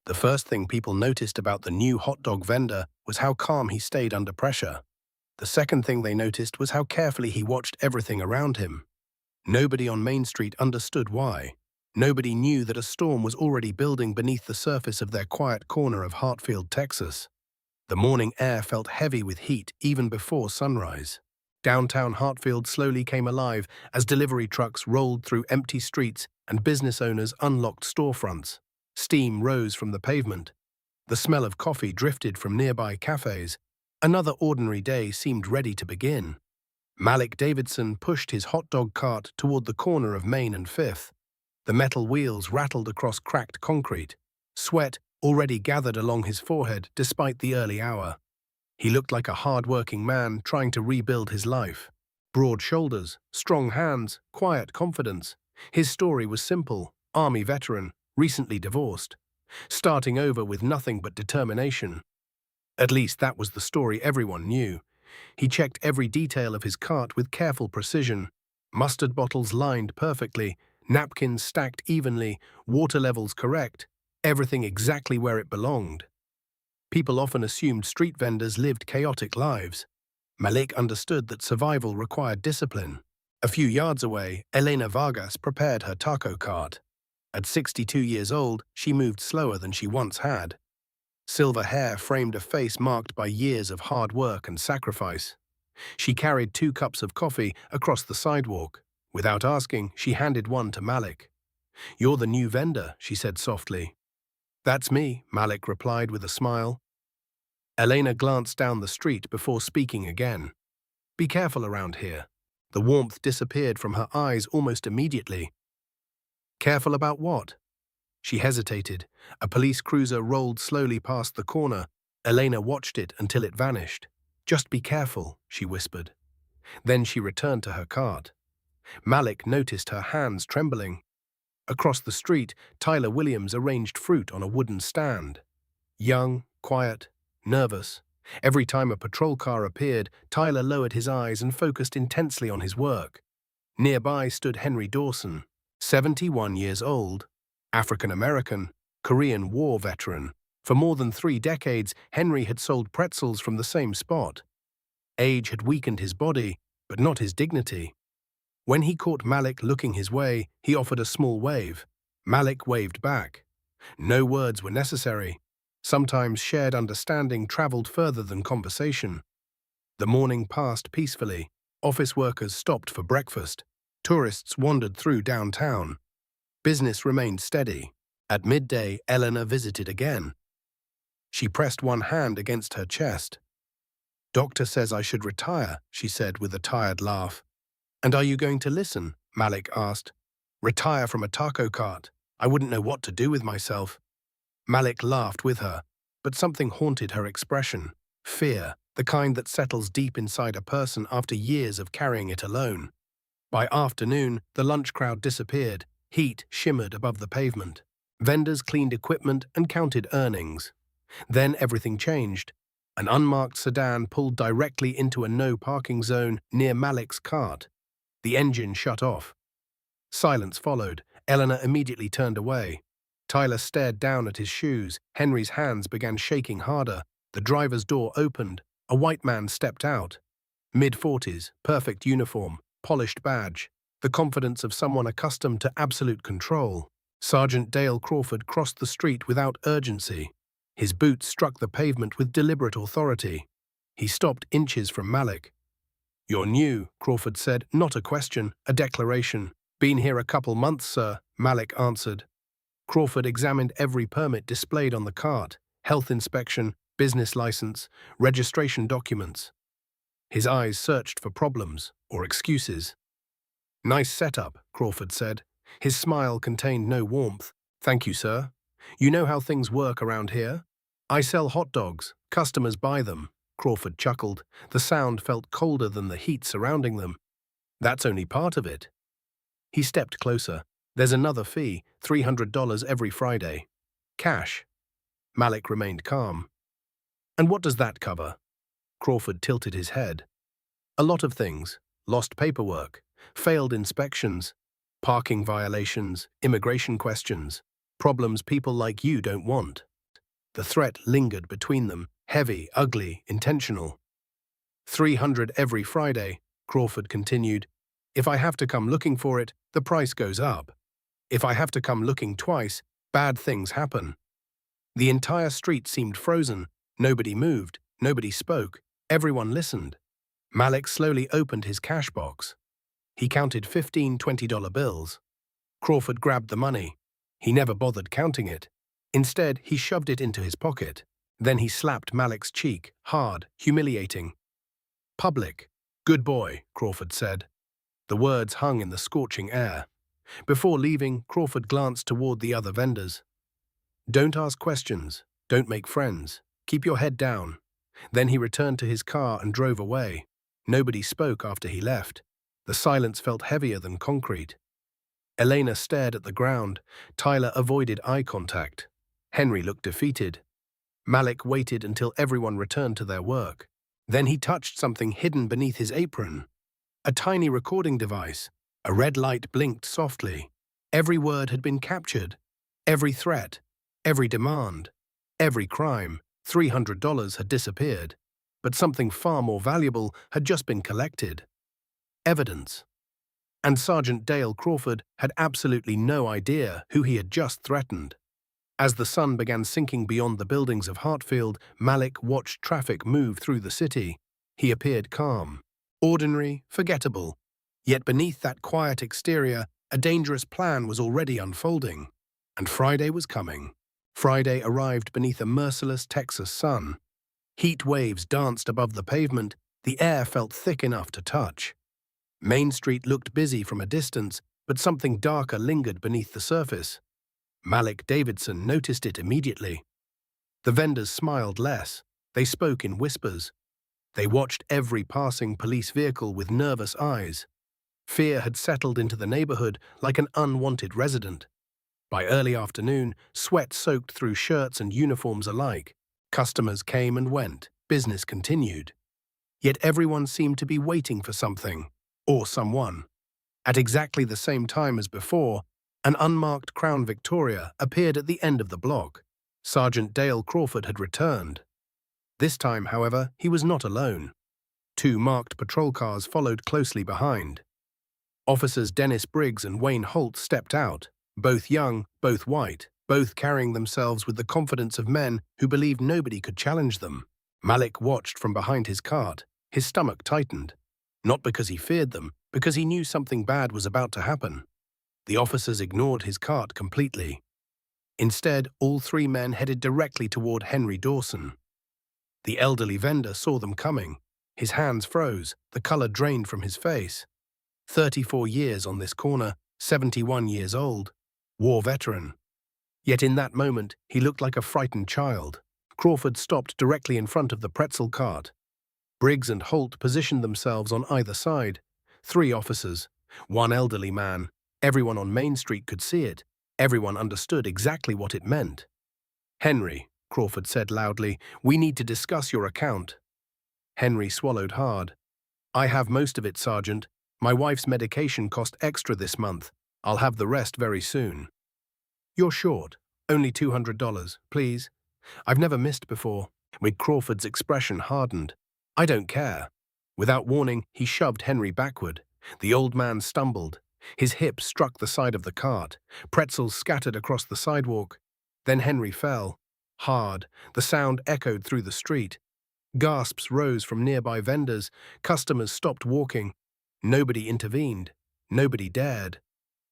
The first thing people noticed about the new hot dog vendor was how calm he stayed under pressure. The second thing they noticed was how carefully he watched everything around him. Nobody on Main Street understood why. Nobody knew that a storm was already building beneath the surface of their quiet corner of Hartfield, Texas. The morning air felt heavy with heat even before sunrise. Downtown Hartfield slowly came alive as delivery trucks rolled through empty streets and business owners unlocked storefronts. Steam rose from the pavement. The smell of coffee drifted from nearby cafes. Another ordinary day seemed ready to begin. Malik Davidson pushed his hot dog cart toward the corner of Main and Fifth. The metal wheels rattled across cracked concrete. Sweat already gathered along his forehead despite the early hour. He looked like a hard-working man trying to rebuild his life. Broad shoulders, strong hands, quiet confidence. His story was simple: Army veteran, recently divorced, starting over with nothing but determination. At least that was the story everyone knew. He checked every detail of his cart with careful precision. Mustard bottles lined perfectly, napkins stacked evenly, water levels correct, everything exactly where it belonged. People often assumed street vendors lived chaotic lives. Malik understood that survival required discipline. A few yards away, Elena Vargas prepared her taco cart. At 62 years old, she moved slower than she once had. Silver hair framed a face marked by years of hard work and sacrifice. She carried 2 cups of coffee across the sidewalk. Without asking, she handed one to Malik. "You're the new vendor," she said softly. "That's me," Malik replied with a smile. Elena glanced down the street before speaking again. "Be careful around here." The warmth disappeared from her eyes almost immediately. "Careful about what?" She hesitated. A police cruiser rolled slowly past the corner. Elena watched it until it vanished. "Just be careful," she whispered. Then she returned to her cart. Malik noticed her hands trembling. Across the street, Tyler Williams arranged fruit on a wooden stand. Young, quiet, nervous. Every time a patrol car appeared, Tyler lowered his eyes and focused intensely on his work. Nearby stood Henry Dawson, 71 years old, African-American, Korean War veteran. For more than 3 decades, Henry had sold pretzels from the same spot. Age had weakened his body, but not his dignity. When he caught Malik looking his way, he offered a small wave. Malik waved back. No words were necessary. Sometimes shared understanding traveled further than conversation. The morning passed peacefully. Office workers stopped for breakfast. Tourists wandered through downtown. Business remained steady. At midday, Eleanor visited again. She pressed one hand against her chest. "Doctor says I should retire," she said with a tired laugh. "And are you going to listen?" Malik asked. "Retire from a taco cart? I wouldn't know what to do with myself." Malik laughed with her, but something haunted her expression. Fear, the kind that settles deep inside a person after years of carrying it alone. By afternoon, the lunch crowd disappeared. Heat shimmered above the pavement. Vendors cleaned equipment and counted earnings. Then everything changed. An unmarked sedan pulled directly into a no-parking zone near Malik's cart. The engine shut off. Silence followed. Eleanor immediately turned away. Tyler stared down at his shoes. Henry's hands began shaking harder. The driver's door opened. A white man stepped out. Mid-40s, perfect uniform, polished badge. The confidence of someone accustomed to absolute control. Sergeant Dale Crawford crossed the street without urgency. His boots struck the pavement with deliberate authority. He stopped inches from Malik. "You're new," Crawford said, not a question, a declaration. "Been here a couple months, sir," Malik answered. Crawford examined every permit displayed on the cart: health inspection, business license, registration documents. His eyes searched for problems or excuses. "Nice setup," Crawford said. His smile contained no warmth. "Thank you, sir. You know how things work around here? I sell hot dogs. Customers buy them." Crawford chuckled. The sound felt colder than the heat surrounding them. "That's only part of it." He stepped closer. "There's another fee, $300 every Friday. Cash." Malik remained calm. "And what does that cover?" Crawford tilted his head. "A lot of things. Lost paperwork, failed inspections, parking violations, immigration questions, problems people like you don't want." The threat lingered between them, heavy, ugly, intentional. 300 every Friday, Crawford continued. If I have to come looking for it, the price goes up. If I have to come looking twice, bad things happen. The entire street seemed frozen. Nobody moved, nobody spoke, everyone listened. Malik slowly opened his cash box. He counted 15 $20 bills. Crawford grabbed the money. He never bothered counting it. Instead, he shoved it into his pocket. Then he slapped Malik's cheek, hard, humiliating. Public. Good boy, Crawford said. The words hung in the scorching air. Before leaving, Crawford glanced toward the other vendors. Don't ask questions. Don't make friends. Keep your head down. Then he returned to his car and drove away. Nobody spoke after he left. The silence felt heavier than concrete. Elena stared at the ground. Tyler avoided eye contact. Henry looked defeated. Malik waited until everyone returned to their work. Then he touched something hidden beneath his apron. A tiny recording device. A red light blinked softly. Every word had been captured. Every threat. Every demand. Every crime. $300 had disappeared. But something far more valuable had just been collected. Evidence. And Sergeant Dale Crawford had absolutely no idea who he had just threatened. As the sun began sinking beyond the buildings of Hartfield, Malik watched traffic move through the city. He appeared calm, ordinary, forgettable. Yet beneath that quiet exterior, a dangerous plan was already unfolding. And Friday was coming. Friday arrived beneath a merciless Texas sun. Heat waves danced above the pavement. The air felt thick enough to touch. Main Street looked busy from a distance, but something darker lingered beneath the surface. Malik Davidson noticed it immediately. The vendors smiled less. They spoke in whispers. They watched every passing police vehicle with nervous eyes. Fear had settled into the neighborhood like an unwanted resident. By early afternoon, sweat soaked through shirts and uniforms alike. Customers came and went. Business continued. Yet everyone seemed to be waiting for something, or someone. At exactly the same time as before, an unmarked Crown Victoria appeared at the end of the block. Sergeant Dale Crawford had returned. This time, however, he was not alone. 2 marked patrol cars followed closely behind. Officers Dennis Briggs and Wayne Holt stepped out, both young, both white, both carrying themselves with the confidence of men who believed nobody could challenge them. Malik watched from behind his cart. His stomach tightened. Not because he feared them, because he knew something bad was about to happen. The officers ignored his cart completely. Instead, all 3 men headed directly toward Henry Dawson. The elderly vendor saw them coming. His hands froze, the color drained from his face. 34 years on this corner, 71 years old, war veteran. Yet in that moment, he looked like a frightened child. Crawford stopped directly in front of the pretzel cart. Briggs and Holt positioned themselves on either side. 3 officers, 1 elderly man. Everyone on Main Street could see it. Everyone understood exactly what it meant. "Henry," Crawford said loudly, "we need to discuss your account." Henry swallowed hard. "I have most of it, Sergeant. My wife's medication cost extra this month. I'll have the rest very soon." "You're short. Only $200, please. I've never missed before." With Crawford's expression hardened. "I don't care." Without warning, he shoved Henry backward. The old man stumbled. His hip struck the side of the cart. Pretzels scattered across the sidewalk. Then Henry fell. Hard, the sound echoed through the street. Gasps rose from nearby vendors. Customers stopped walking. Nobody intervened. Nobody dared.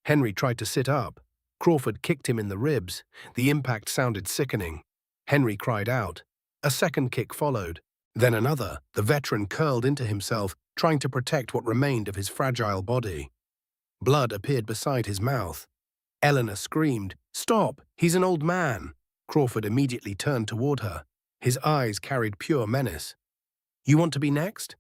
Henry tried to sit up. Crawford kicked him in the ribs. The impact sounded sickening. Henry cried out. A second kick followed. Then another. The veteran curled into himself, trying to protect what remained of his fragile body. Blood appeared beside his mouth. Eleanor screamed, "Stop! He's an old man!" Crawford immediately turned toward her. His eyes carried pure menace. "You want to be next?"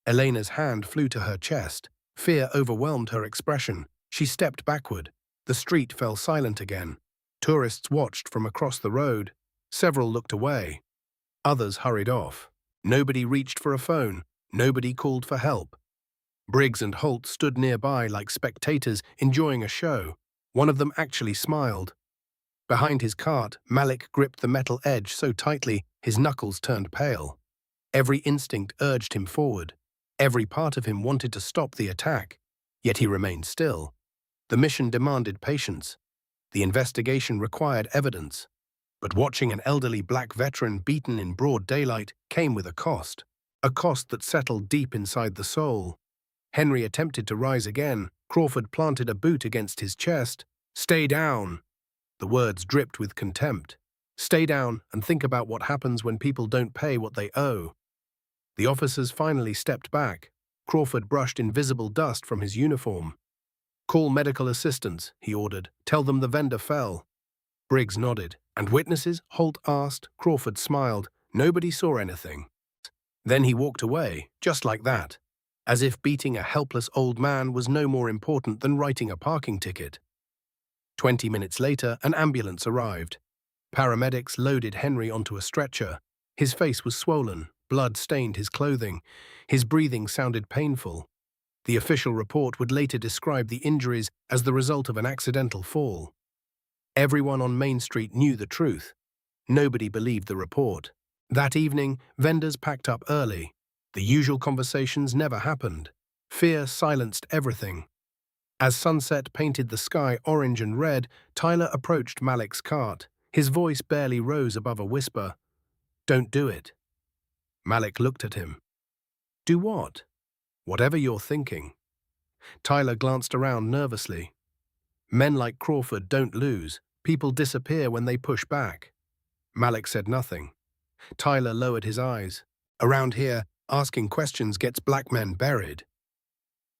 Elena's hand flew to her chest. Fear overwhelmed her expression. She stepped backward. The street fell silent again. Tourists watched from across the road. Several looked away. Others hurried off. Nobody reached for a phone. Nobody called for help. Briggs and Holt stood nearby like spectators enjoying a show. One of them actually smiled. Behind his cart, Malik gripped the metal edge so tightly his knuckles turned pale. Every instinct urged him forward. Every part of him wanted to stop the attack, yet he remained still. The mission demanded patience. The investigation required evidence. But watching an elderly black veteran beaten in broad daylight came with a cost that settled deep inside the soul. Henry attempted to rise again. Crawford planted a boot against his chest. "Stay down." The words dripped with contempt. "Stay down and think about what happens when people don't pay what they owe." The officers finally stepped back. Crawford brushed invisible dust from his uniform. "Call medical assistance," he ordered. "Tell them the vendor fell." Briggs nodded. "And witnesses?" Holt asked. Crawford smiled. "Nobody saw anything." Then he walked away, just like that, as if beating a helpless old man was no more important than writing a parking ticket. 20 minutes later, an ambulance arrived. Paramedics loaded Henry onto a stretcher. His face was swollen, blood stained his clothing. His breathing sounded painful. The official report would later describe the injuries as the result of an accidental fall. Everyone on Main Street knew the truth. Nobody believed the report. That evening, vendors packed up early. The usual conversations never happened. Fear silenced everything. As sunset painted the sky orange and red, Tyler approached Malik's cart. His voice barely rose above a whisper. "Don't do it." Malik looked at him. "Do what?" "Whatever you're thinking." Tyler glanced around nervously. "Men like Crawford don't lose. People disappear when they push back." Malik said nothing. Tyler lowered his eyes. "Around here, asking questions gets black men buried."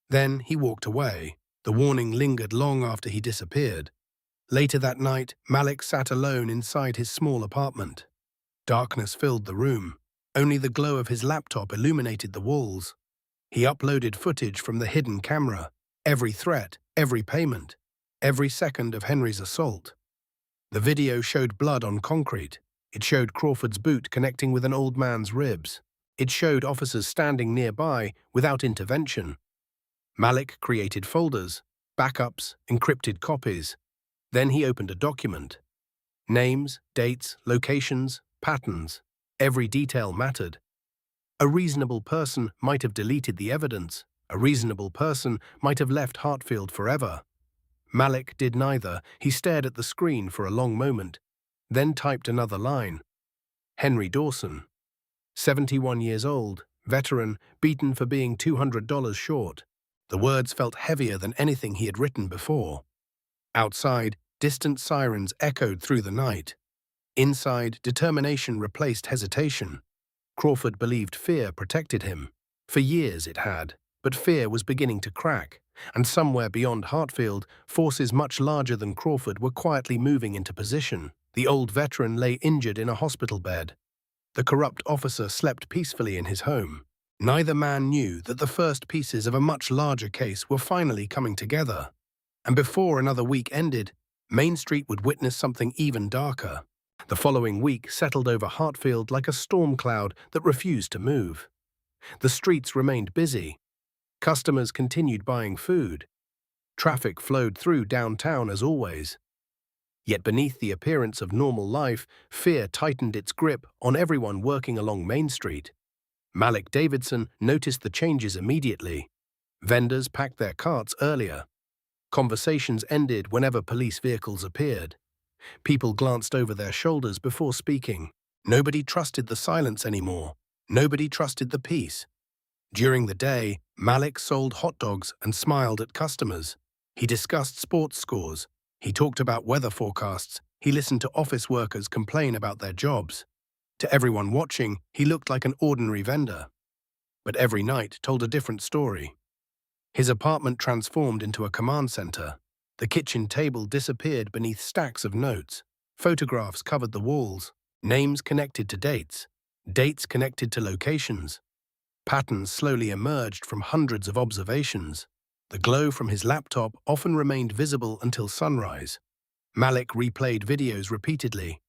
Then he walked away. The warning lingered long after he disappeared. Later that night, Malik sat alone inside his small apartment. Darkness filled the room. Only the glow of his laptop illuminated the walls. He uploaded footage from the hidden camera, every threat, every payment, every second of Henry's assault. The video showed blood on concrete. It showed Crawford's boot connecting with an old man's ribs. It showed officers standing nearby without intervention. Malik created folders, backups, encrypted copies. Then he opened a document. Names, dates, locations, patterns. Every detail mattered. A reasonable person might have deleted the evidence. A reasonable person might have left Hartfield forever. Malik did neither. He stared at the screen for a long moment, then typed another line. Henry Dawson, 71 years old, veteran, beaten for being $200 short. The words felt heavier than anything he had written before. Outside, distant sirens echoed through the night. Inside, determination replaced hesitation. Crawford believed fear protected him. For years it had, but fear was beginning to crack, and somewhere beyond Hartfield, forces much larger than Crawford were quietly moving into position. The old veteran lay injured in a hospital bed. The corrupt officer slept peacefully in his home. Neither man knew that the first pieces of a much larger case were finally coming together. And before another week ended, Main Street would witness something even darker. The following week settled over Hartfield like a storm cloud that refused to move. The streets remained busy. Customers continued buying food. Traffic flowed through downtown as always. Yet beneath the appearance of normal life, fear tightened its grip on everyone working along Main Street. Malik Davidson noticed the changes immediately. Vendors packed their carts earlier. Conversations ended whenever police vehicles appeared. People glanced over their shoulders before speaking. Nobody trusted the silence anymore. Nobody trusted the peace. During the day, Malik sold hot dogs and smiled at customers. He discussed sports scores. He talked about weather forecasts. He listened to office workers complain about their jobs. To everyone watching, he looked like an ordinary vendor. But every night told a different story. His apartment transformed into a command center. The kitchen table disappeared beneath stacks of notes. Photographs covered the walls. Names connected to dates. Dates connected to locations. Patterns slowly emerged from hundreds of observations. The glow from his laptop often remained visible until sunrise. Malik replayed videos repeatedly.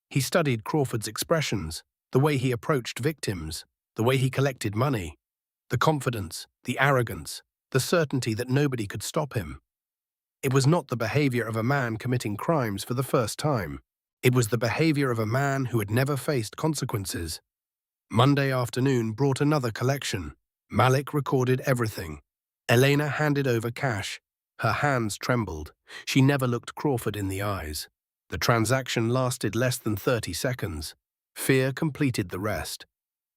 He studied Crawford's expressions, the way he approached victims, the way he collected money, the confidence, the arrogance, the certainty that nobody could stop him. It was not the behavior of a man committing crimes for the first time. It was the behavior of a man who had never faced consequences. Monday afternoon brought another collection. Malik recorded everything. Elena handed over cash. Her hands trembled. She never looked Crawford in the eyes. The transaction lasted less than 30 seconds. Fear completed the rest.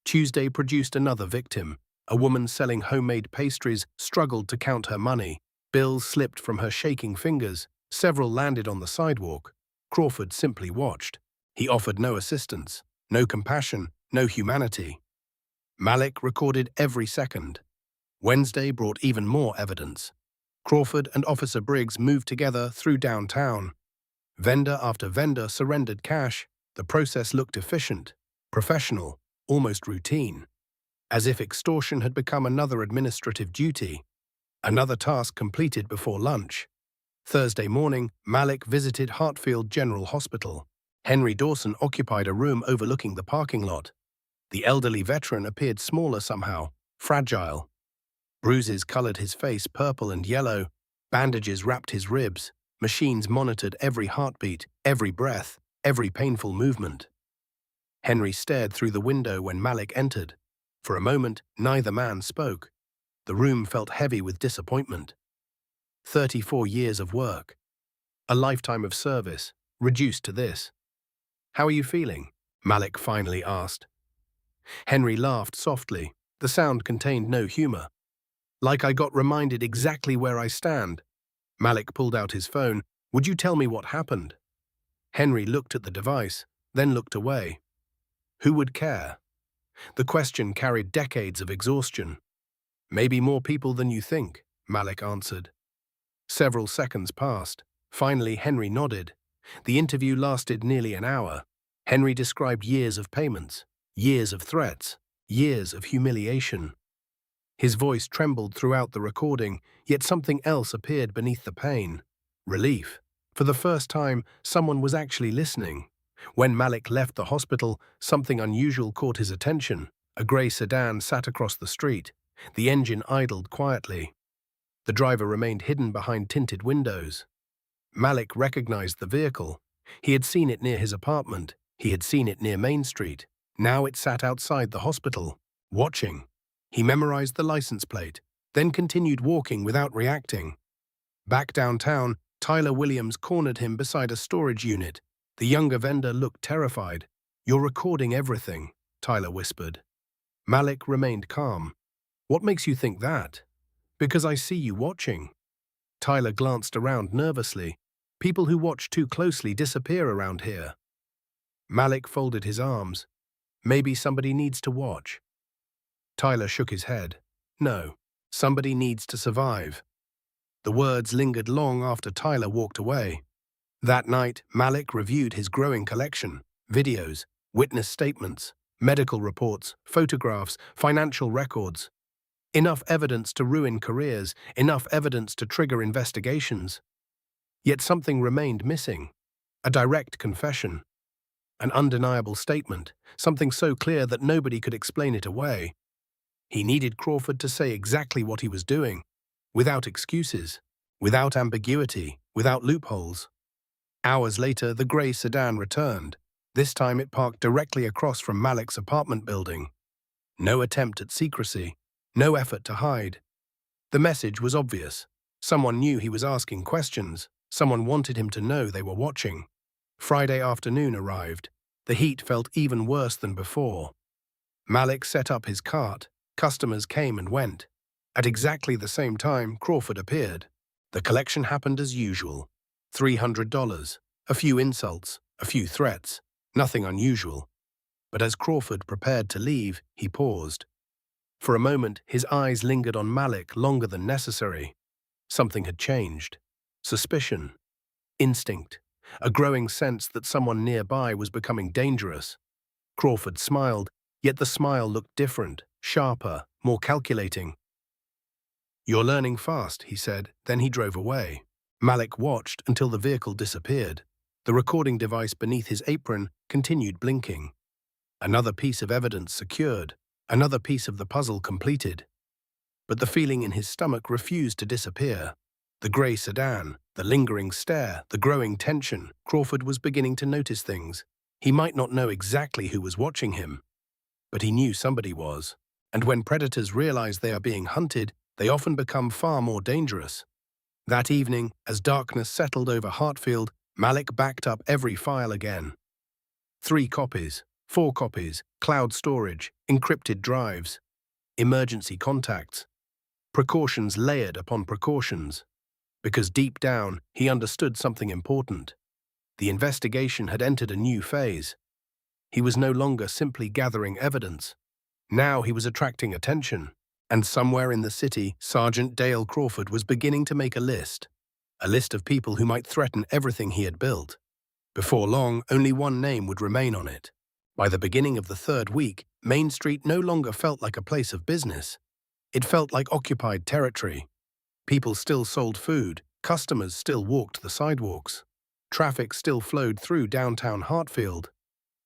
Tuesday produced another victim. A woman selling homemade pastries struggled to count her money. Bills slipped from her shaking fingers. Several landed on the sidewalk. Crawford simply watched. He offered no assistance, no compassion, no humanity. Malik recorded every second. Wednesday brought even more evidence. Crawford and Officer Briggs moved together through downtown. Vendor after vendor surrendered cash. The process looked efficient, professional, almost routine, as if extortion had become another administrative duty. Another task completed before lunch. Thursday morning, Malik visited Hartfield General Hospital. Henry Dawson occupied a room overlooking the parking lot. The elderly veteran appeared smaller somehow, fragile. Bruises colored his face purple and yellow. Bandages wrapped his ribs. Machines monitored every heartbeat, every breath, every painful movement. Henry stared through the window when Malik entered. For a moment, neither man spoke. The room felt heavy with disappointment. 34 years of work. A lifetime of service, reduced to this. "How are you feeling?" Malik finally asked. Henry laughed softly. The sound contained no humor. "Like I got reminded exactly where I stand." Malik pulled out his phone. "Would you tell me what happened?" Henry looked at the device, then looked away. Who would care? The question carried decades of exhaustion. "Maybe more people than you think," Malik answered. Several seconds passed. Finally, Henry nodded. The interview lasted nearly an hour. Henry described years of payments, years of threats, years of humiliation. His voice trembled throughout the recording, yet something else appeared beneath the pain. Relief. For the first time, someone was actually listening. When Malik left the hospital, something unusual caught his attention. A grey sedan sat across the street. The engine idled quietly. The driver remained hidden behind tinted windows. Malik recognized the vehicle. He had seen it near his apartment. He had seen it near Main Street. Now it sat outside the hospital, watching. He memorized the license plate, then continued walking without reacting. Back downtown, Tyler Williams cornered him beside a storage unit. The younger vendor looked terrified. "You're recording everything," Tyler whispered. Malik remained calm. "What makes you think that?" "Because I see you watching." Tyler glanced around nervously. "People who watch too closely disappear around here." Malik folded his arms. "Maybe somebody needs to watch." Tyler shook his head. "No, somebody needs to survive." The words lingered long after Tyler walked away. That night, Malik reviewed his growing collection: videos, witness statements, medical reports, photographs, financial records. Enough evidence to ruin careers, enough evidence to trigger investigations. Yet something remained missing. A direct confession. An undeniable statement, something so clear that nobody could explain it away. He needed Crawford to say exactly what he was doing, without excuses, without ambiguity, without loopholes. Hours later, the grey sedan returned. This time it parked directly across from Malik's apartment building. No attempt at secrecy, no effort to hide. The message was obvious. Someone knew he was asking questions. Someone wanted him to know they were watching. Friday afternoon arrived. The heat felt even worse than before. Malik set up his cart. Customers came and went. At exactly the same time, Crawford appeared. The collection happened as usual. $300, a few insults, a few threats, nothing unusual. But as Crawford prepared to leave, he paused. For a moment, his eyes lingered on Malik longer than necessary. Something had changed. Suspicion. Instinct. A growing sense that someone nearby was becoming dangerous. Crawford smiled, yet the smile looked different, sharper, more calculating. "You're learning fast," he said, then he drove away. Malik watched until the vehicle disappeared. The recording device beneath his apron continued blinking. Another piece of evidence secured, another piece of the puzzle completed. But the feeling in his stomach refused to disappear. The grey sedan, The lingering stare, the growing tension. Crawford was beginning to notice things. He might not know exactly who was watching him, but he knew somebody was. And when predators realize they are being hunted, they often become far more dangerous. That evening, as darkness settled over Hartfield, Malik backed up every file again. 3 copies, 4 copies, cloud storage, encrypted drives, emergency contacts, precautions layered upon precautions. Because deep down, he understood something important. The investigation had entered a new phase. He was no longer simply gathering evidence. Now he was attracting attention. And somewhere in the city, Sergeant Dale Crawford was beginning to make a list of people who might threaten everything he had built. Before long, only one name would remain on it. By the beginning of the 3rd week, Main Street no longer felt like a place of business. It felt like occupied territory. People still sold food, customers still walked the sidewalks. Traffic still flowed through downtown Hartfield.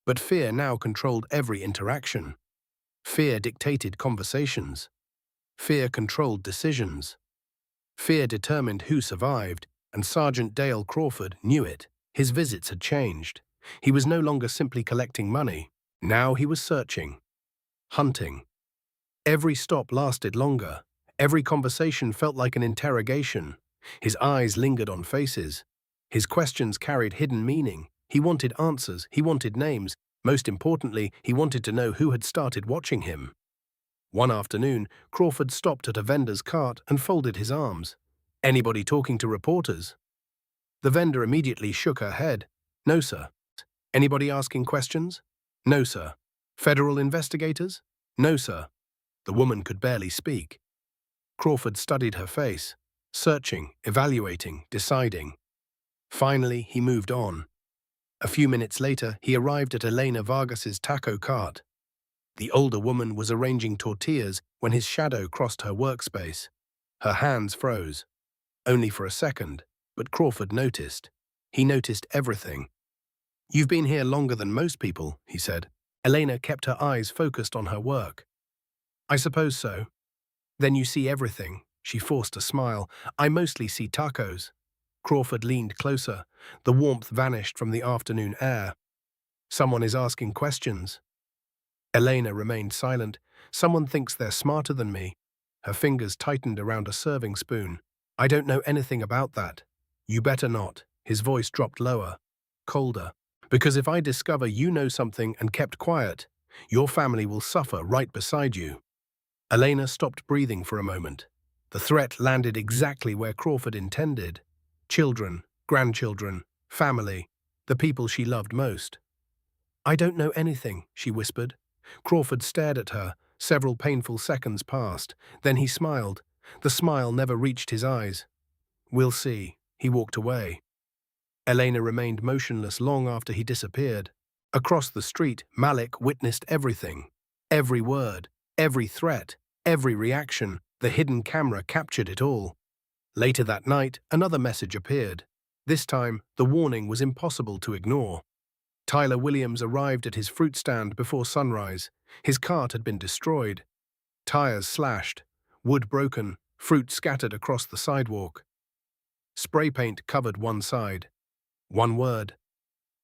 But fear now controlled every interaction. Fear dictated conversations. Fear controlled decisions. Fear determined who survived, and Sergeant Dale Crawford knew it. His visits had changed. He was no longer simply collecting money. Now he was searching, hunting. Every stop lasted longer. Every conversation felt like an interrogation. His eyes lingered on faces. His questions carried hidden meaning. He wanted answers. He wanted names. Most importantly, he wanted to know who had started watching him. One afternoon, Crawford stopped at a vendor's cart and folded his arms. "Anybody talking to reporters?" The vendor immediately shook her head. "No, sir." "Anybody asking questions?" "No, sir." "Federal investigators?" "No, sir." The woman could barely speak. Crawford studied her face, searching, evaluating, deciding. Finally, he moved on. A few minutes later, he arrived at Elena Vargas's taco cart. The older woman was arranging tortillas when his shadow crossed her workspace. Her hands froze. Only for a second, but Crawford noticed. He noticed everything. "You've been here longer than most people," he said. Elena kept her eyes focused on her work. "I suppose so." "Then you see everything." She forced a smile. "I mostly see tacos." Crawford leaned closer. The warmth vanished from the afternoon air. "Someone is asking questions." Elena remained silent. "Someone thinks they're smarter than me." Her fingers tightened around a serving spoon. "I don't know anything about that." "You better not." His voice dropped lower, colder. "Because if I discover you know something and kept quiet, your family will suffer right beside you." Elena stopped breathing for a moment. The threat landed exactly where Crawford intended. Children, grandchildren, family, the people she loved most. "I don't know anything," she whispered. Crawford stared at her. Several painful seconds passed. Then he smiled. The smile never reached his eyes. "We'll see." He walked away. Elena remained motionless long after he disappeared. Across the street, Malik witnessed everything. Every word, every threat, every reaction. The hidden camera captured it all. Later that night, another message appeared. This time, the warning was impossible to ignore. Tyler Williams arrived at his fruit stand before sunrise. His cart had been destroyed. Tires slashed, wood broken, fruit scattered across the sidewalk. Spray paint covered one side. One word.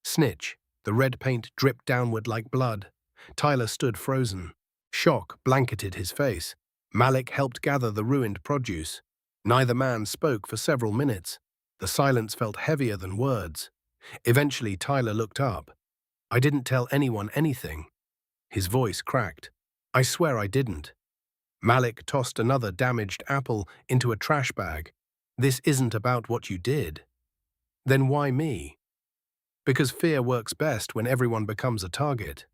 Snitch. The red paint dripped downward like blood. Tyler stood frozen. Shock blanketed his face. Malik helped gather the ruined produce. Neither man spoke for several minutes. The silence felt heavier than words. Eventually, Tyler looked up. "I didn't tell anyone anything." His voice cracked. "I swear I didn't." Malik tossed another damaged apple into a trash bag. "This isn't about what you did." "Then why me?" "Because fear works best when everyone becomes a target."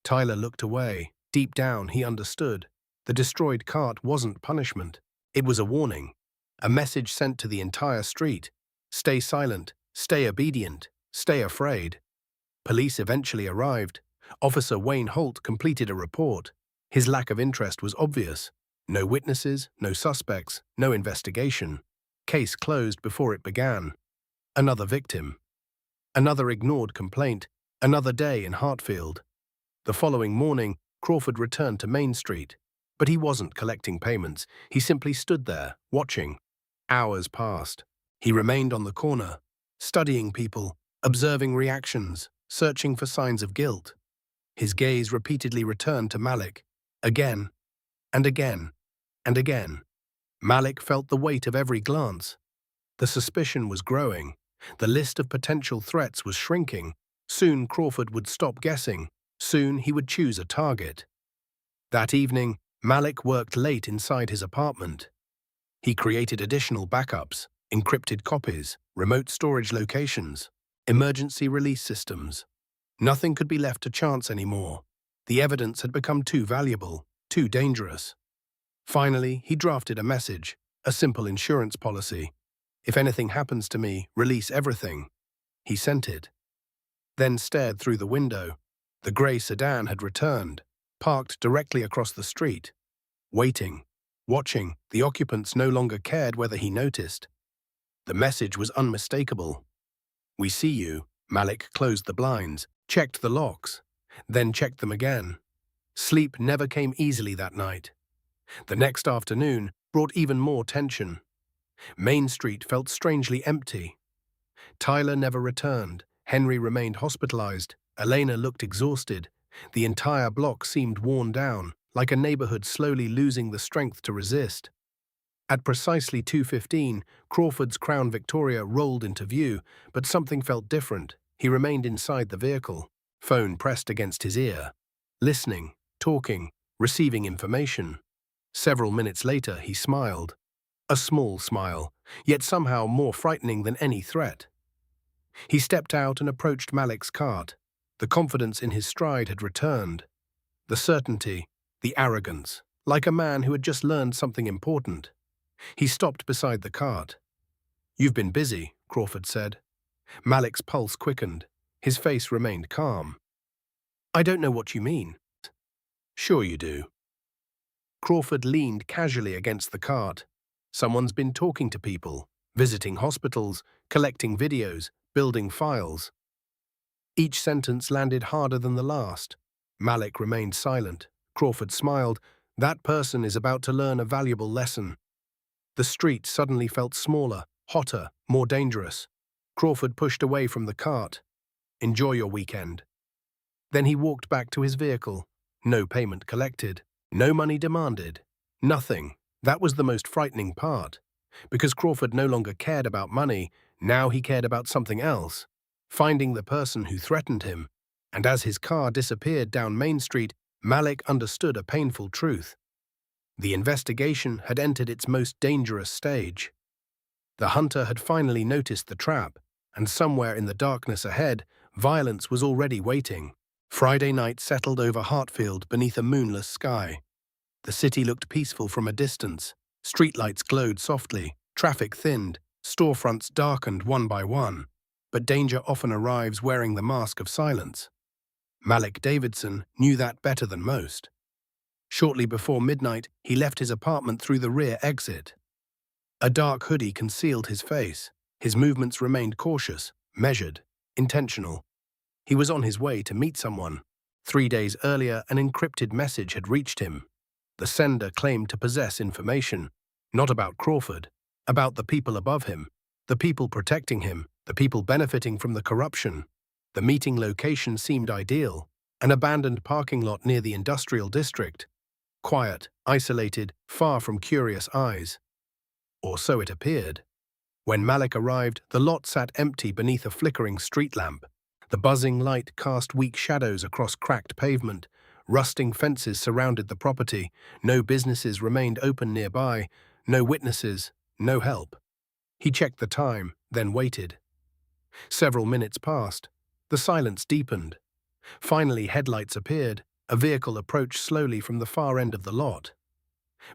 Tyler looked away. Deep down, he understood. The destroyed cart wasn't punishment. It was a warning. A message sent to the entire street. Stay silent, stay obedient, stay afraid. Police eventually arrived. Officer Wayne Holt completed a report. His lack of interest was obvious. No witnesses, no suspects, no investigation. Case closed before it began. Another victim. Another ignored complaint. Another day in Hartfield. The following morning, Crawford returned to Main Street. But he wasn't collecting payments. He simply stood there, watching. Hours passed. He remained on the corner, studying people, observing reactions, searching for signs of guilt. His gaze repeatedly returned to Malik, again and again and again. Malik felt the weight of every glance. The suspicion was growing. The list of potential threats was shrinking. Soon Crawford would stop guessing. Soon he would choose a target. That evening, Malik worked late inside his apartment. He created additional backups, encrypted copies, remote storage locations, emergency release systems. Nothing could be left to chance anymore. The evidence had become too valuable, too dangerous. Finally, he drafted a message, a simple insurance policy. "If anything happens to me, release everything." He sent it. Then stared through the window. The grey sedan had returned, parked directly across the street. Waiting, watching, the occupants no longer cared whether he noticed. The message was unmistakable. "We see you." Malik closed the blinds, checked the locks, then checked them again. Sleep never came easily that night. The next afternoon brought even more tension. Main Street felt strangely empty. Tyler never returned. Henry remained hospitalized. Elena looked exhausted. The entire block seemed worn down, like a neighborhood slowly losing the strength to resist. At precisely 2:15, Crawford's Crown Victoria rolled into view, but something felt different. He remained inside the vehicle, phone pressed against his ear, listening, talking, receiving information. Several minutes later, he smiled. A small smile, yet somehow more frightening than any threat. He stepped out and approached Malik's cart. The confidence in his stride had returned. The certainty, the arrogance, like a man who had just learned something important. He stopped beside the cart. "You've been busy," Crawford said. Malik's pulse quickened. His face remained calm. "I don't know what you mean." "Sure you do." Crawford leaned casually against the cart. "Someone's been talking to people, visiting hospitals, collecting videos, building files." Each sentence landed harder than the last. Malik remained silent. Crawford smiled. "That person is about to learn a valuable lesson." The street suddenly felt smaller, hotter, more dangerous. Crawford pushed away from the cart. "Enjoy your weekend." Then he walked back to his vehicle. No payment collected. No money demanded. Nothing. That was the most frightening part. Because Crawford no longer cared about money, now he cared about something else. Finding the person who threatened him. And as his car disappeared down Main Street, Malik understood a painful truth. The investigation had entered its most dangerous stage. The hunter had finally noticed the trap, and somewhere in the darkness ahead, violence was already waiting. Friday night settled over Hartfield beneath a moonless sky. The city looked peaceful from a distance. Streetlights glowed softly, traffic thinned, storefronts darkened one by one. But danger often arrives wearing the mask of silence. Malik Davidson knew that better than most. Shortly before midnight, he left his apartment through the rear exit. A dark hoodie concealed his face. His movements remained cautious, measured, intentional. He was on his way to meet someone. 3 days earlier, an encrypted message had reached him. The sender claimed to possess information, not about Crawford, about the people above him, the people protecting him, the people benefiting from the corruption. The meeting location seemed ideal, an abandoned parking lot near the industrial district. Quiet, isolated, far from curious eyes. Or so it appeared. When Malik arrived, the lot sat empty beneath a flickering street lamp. The buzzing light cast weak shadows across cracked pavement. Rusting fences surrounded the property. No businesses remained open nearby. No witnesses, no help. He checked the time, then waited. Several minutes passed. The silence deepened. Finally, headlights appeared. A vehicle approached slowly from the far end of the lot.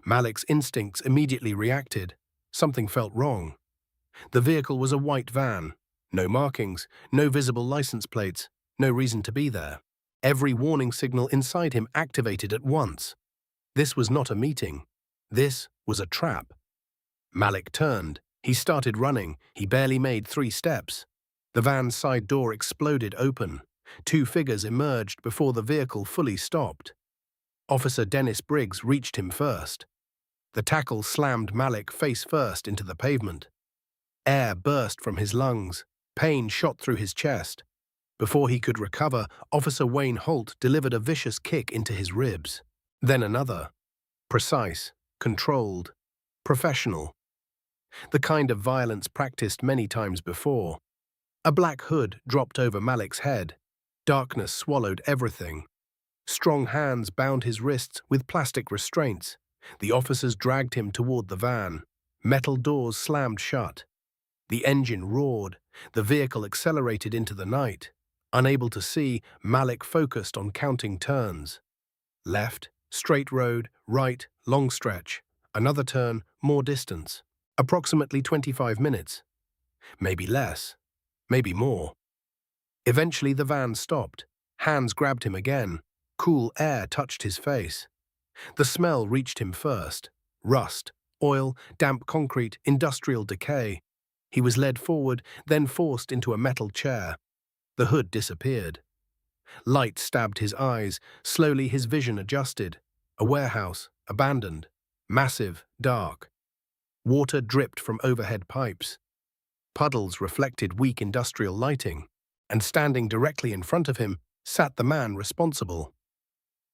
Malik's instincts immediately reacted. Something felt wrong. The vehicle was a white van. No markings, no visible license plates, no reason to be there. Every warning signal inside him activated at once. This was not a meeting. This was a trap. Malik turned. He started running. He barely made 3 steps. The van's side door exploded open. 2 figures emerged before the vehicle fully stopped. Officer Dennis Briggs reached him first. The tackle slammed Malik face first into the pavement. Air burst from his lungs. Pain shot through his chest. Before he could recover, Officer Wayne Holt delivered a vicious kick into his ribs. Then another. Precise, controlled, professional. The kind of violence practiced many times before. A black hood dropped over Malik's head. Darkness swallowed everything. Strong hands bound his wrists with plastic restraints. The officers dragged him toward the van. Metal doors slammed shut. The engine roared. The vehicle accelerated into the night. Unable to see, Malik focused on counting turns. Left, straight road, right, long stretch. Another turn, more distance. Approximately 25 minutes. Maybe less. Maybe more. Eventually the van stopped. Hands grabbed him again. Cool air touched his face. The smell reached him first. Rust, oil, damp concrete, industrial decay. He was led forward, then forced into a metal chair. The hood disappeared. Light stabbed his eyes. Slowly his vision adjusted. A warehouse, abandoned, massive, dark. Water dripped from overhead pipes. Puddles reflected weak industrial lighting, and standing directly in front of him sat the man responsible.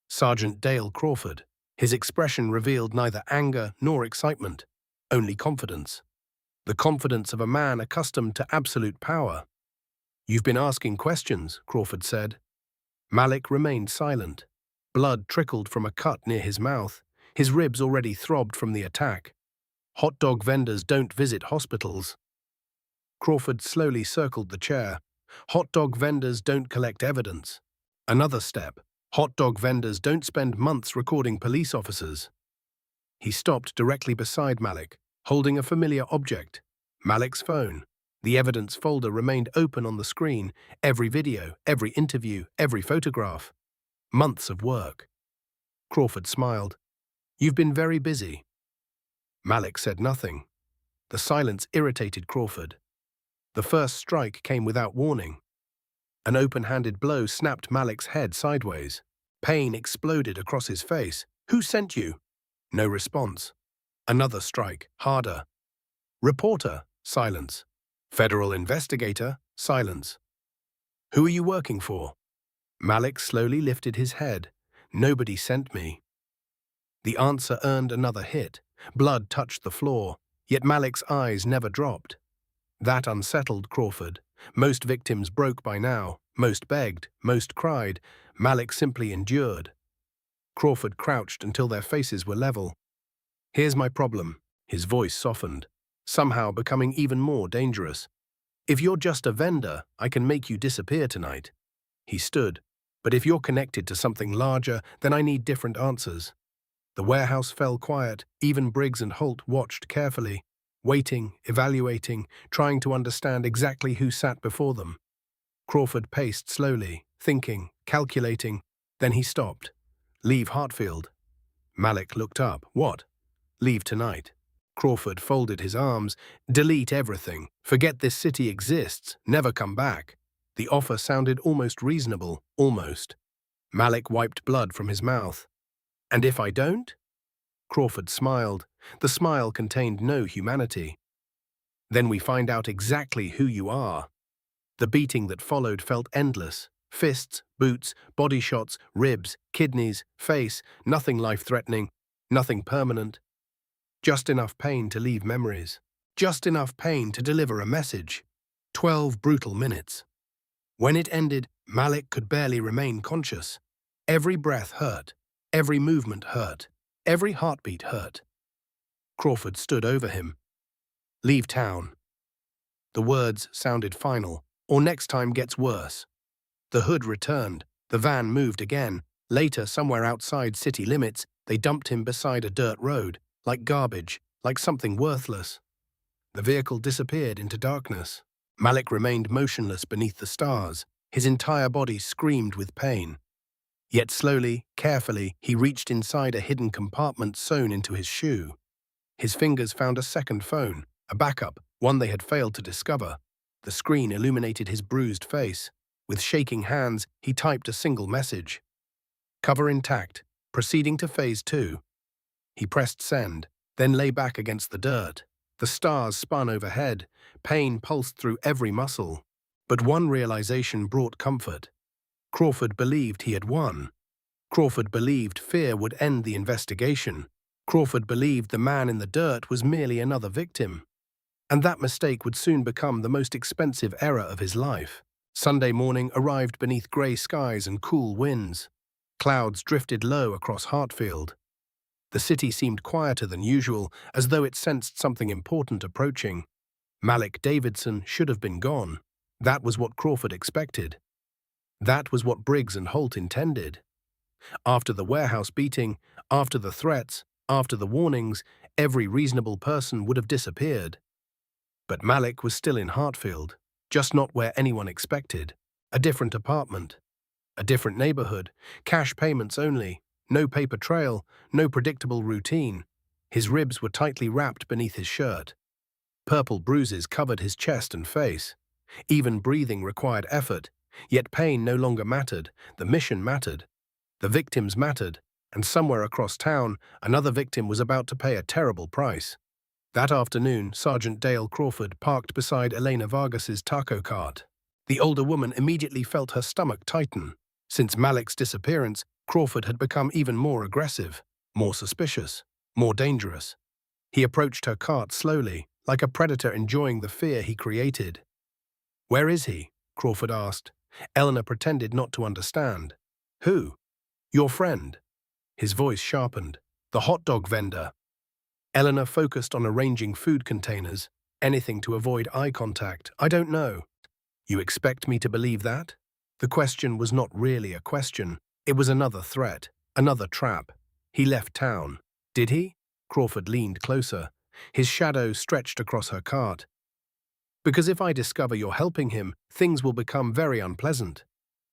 Sergeant Dale Crawford. His expression revealed neither anger nor excitement, only confidence. The confidence of a man accustomed to absolute power. "You've been asking questions," Crawford said. Malik remained silent. Blood trickled from a cut near his mouth. His ribs already throbbed from the attack. Hot dog vendors don't visit hospitals. Crawford slowly circled the chair. Hot dog vendors don't collect evidence. Another step. Hot dog vendors don't spend months recording police officers. He stopped directly beside Malik, holding a familiar object. Malik's phone. The evidence folder remained open on the screen. Every video, every interview, every photograph. Months of work. Crawford smiled. "You've been very busy." Malik said nothing. The silence irritated Crawford. The first strike came without warning. An open-handed blow snapped Malik's head sideways. Pain exploded across his face. "Who sent you?" No response. Another strike, harder. "Reporter," silence. "Federal investigator," silence. "Who are you working for?" Malik slowly lifted his head. "Nobody sent me." The answer earned another hit. Blood touched the floor, yet Malik's eyes never dropped. That unsettled Crawford. Most victims broke by now. Most begged, most cried. Malik simply endured. Crawford crouched until their faces were level. "Here's my problem." His voice softened, somehow becoming even more dangerous. "If you're just a vendor, I can make you disappear tonight." He stood. "But if you're connected to something larger, then I need different answers." The warehouse fell quiet. Even Briggs and Holt watched carefully, waiting, evaluating, trying to understand exactly who sat before them. Crawford paced slowly, thinking, calculating. Then he stopped. "Leave Hartfield." Malik looked up. "What?" "Leave tonight." Crawford folded his arms. "Delete everything. Forget this city exists. Never come back." The offer sounded almost reasonable, almost. Malik wiped blood from his mouth. "And if I don't?" Crawford smiled. The smile contained no humanity. "Then we find out exactly who you are." The beating that followed felt endless. Fists, boots, body shots, ribs, kidneys, face, nothing life-threatening, nothing permanent. Just enough pain to leave memories. Just enough pain to deliver a message. 12 brutal minutes. When it ended, Malik could barely remain conscious. Every breath hurt. Every movement hurt. Every heartbeat hurt. Crawford stood over him. "Leave town." The words sounded final. "Or next time gets worse." The hood returned. The van moved again. Later, somewhere outside city limits, they dumped him beside a dirt road, like garbage, like something worthless. The vehicle disappeared into darkness. Malik remained motionless beneath the stars. His entire body screamed with pain. Yet slowly, carefully, he reached inside a hidden compartment sewn into his shoe. His fingers found a second phone, a backup, one they had failed to discover. The screen illuminated his bruised face. With shaking hands, he typed a single message. "Cover intact. Proceeding to phase 2. He pressed send, then lay back against the dirt. The stars spun overhead, pain pulsed through every muscle. But one realization brought comfort. Crawford believed he had won. Crawford believed fear would end the investigation. Crawford believed the man in the dirt was merely another victim. And that mistake would soon become the most expensive error of his life. Sunday morning arrived beneath grey skies and cool winds. Clouds drifted low across Hartfield. The city seemed quieter than usual, as though it sensed something important approaching. Malik Davidson should have been gone. That was what Crawford expected. That was what Briggs and Holt intended. After the warehouse beating, after the threats, after the warnings, every reasonable person would have disappeared. But Malik was still in Hartfield, just not where anyone expected. A different apartment, a different neighborhood, cash payments only, no paper trail, no predictable routine. His ribs were tightly wrapped beneath his shirt. Purple bruises covered his chest and face. Even breathing required effort, yet pain no longer mattered. The mission mattered. The victims mattered, and somewhere across town, another victim was about to pay a terrible price. That afternoon, Sergeant Dale Crawford parked beside Elena Vargas's taco cart. The older woman immediately felt her stomach tighten. Since Malik's disappearance, Crawford had become even more aggressive, more suspicious, more dangerous. He approached her cart slowly, like a predator enjoying the fear he created. "Where is he?" Crawford asked. Eleanor pretended not to understand. "Who?" "Your friend." His voice sharpened. "The hot dog vendor." Eleanor focused on arranging food containers, anything to avoid eye contact. "I don't know." "You expect me to believe that?" The question was not really a question. It was another threat, another trap. "He left town." "Did he?" Crawford leaned closer. His shadow stretched across her cart. "Because if I discover you're helping him, things will become very unpleasant."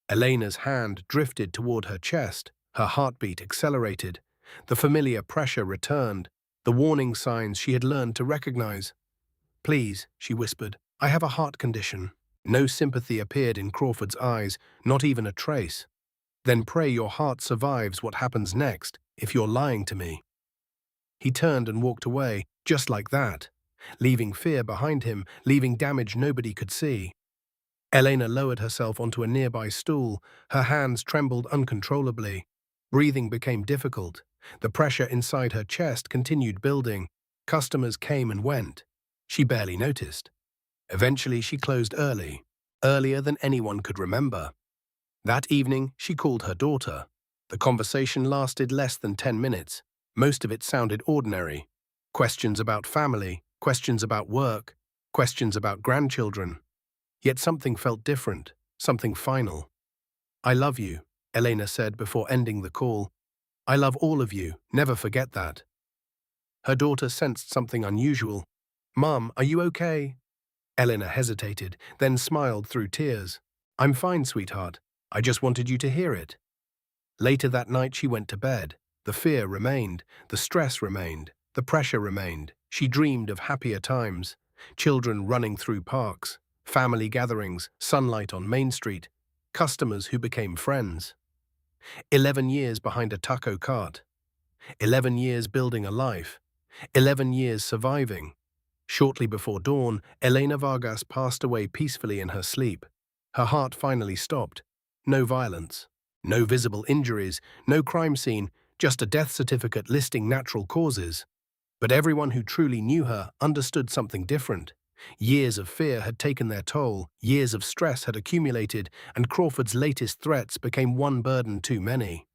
Elena's hand drifted toward her chest. Her heartbeat accelerated. The familiar pressure returned, the warning signs she had learned to recognize. "Please," she whispered, "I have a heart condition." No sympathy appeared in Crawford's eyes, not even a trace. "Then pray your heart survives what happens next, if you're lying to me." He turned and walked away, just like that, leaving fear behind him, leaving damage nobody could see. Elena lowered herself onto a nearby stool. Her hands trembled uncontrollably. Breathing became difficult. The pressure inside her chest continued building. Customers came and went. She barely noticed. Eventually, she closed early, earlier than anyone could remember. That evening, she called her daughter. The conversation lasted less than 10 minutes. Most of it sounded ordinary. Questions about family, questions about work, questions about grandchildren. Yet something felt different, something final. "I love you," Elena said before ending the call. "I love all of you, never forget that." Her daughter sensed something unusual. "Mom, are you okay?" Elena hesitated, then smiled through tears. "I'm fine, sweetheart. I just wanted you to hear it." Later that night she went to bed. The fear remained, the stress remained, the pressure remained. She dreamed of happier times, children running through parks, family gatherings, sunlight on Main Street, customers who became friends. 11 years behind a taco cart. 11 years building a life. 11 years surviving. Shortly before dawn, Elena Vargas passed away peacefully in her sleep. Her heart finally stopped. No violence. No visible injuries. No crime scene. Just a death certificate listing natural causes. But everyone who truly knew her understood something different. Years of fear had taken their toll, years of stress had accumulated, and Crawford's latest threats became one burden too many.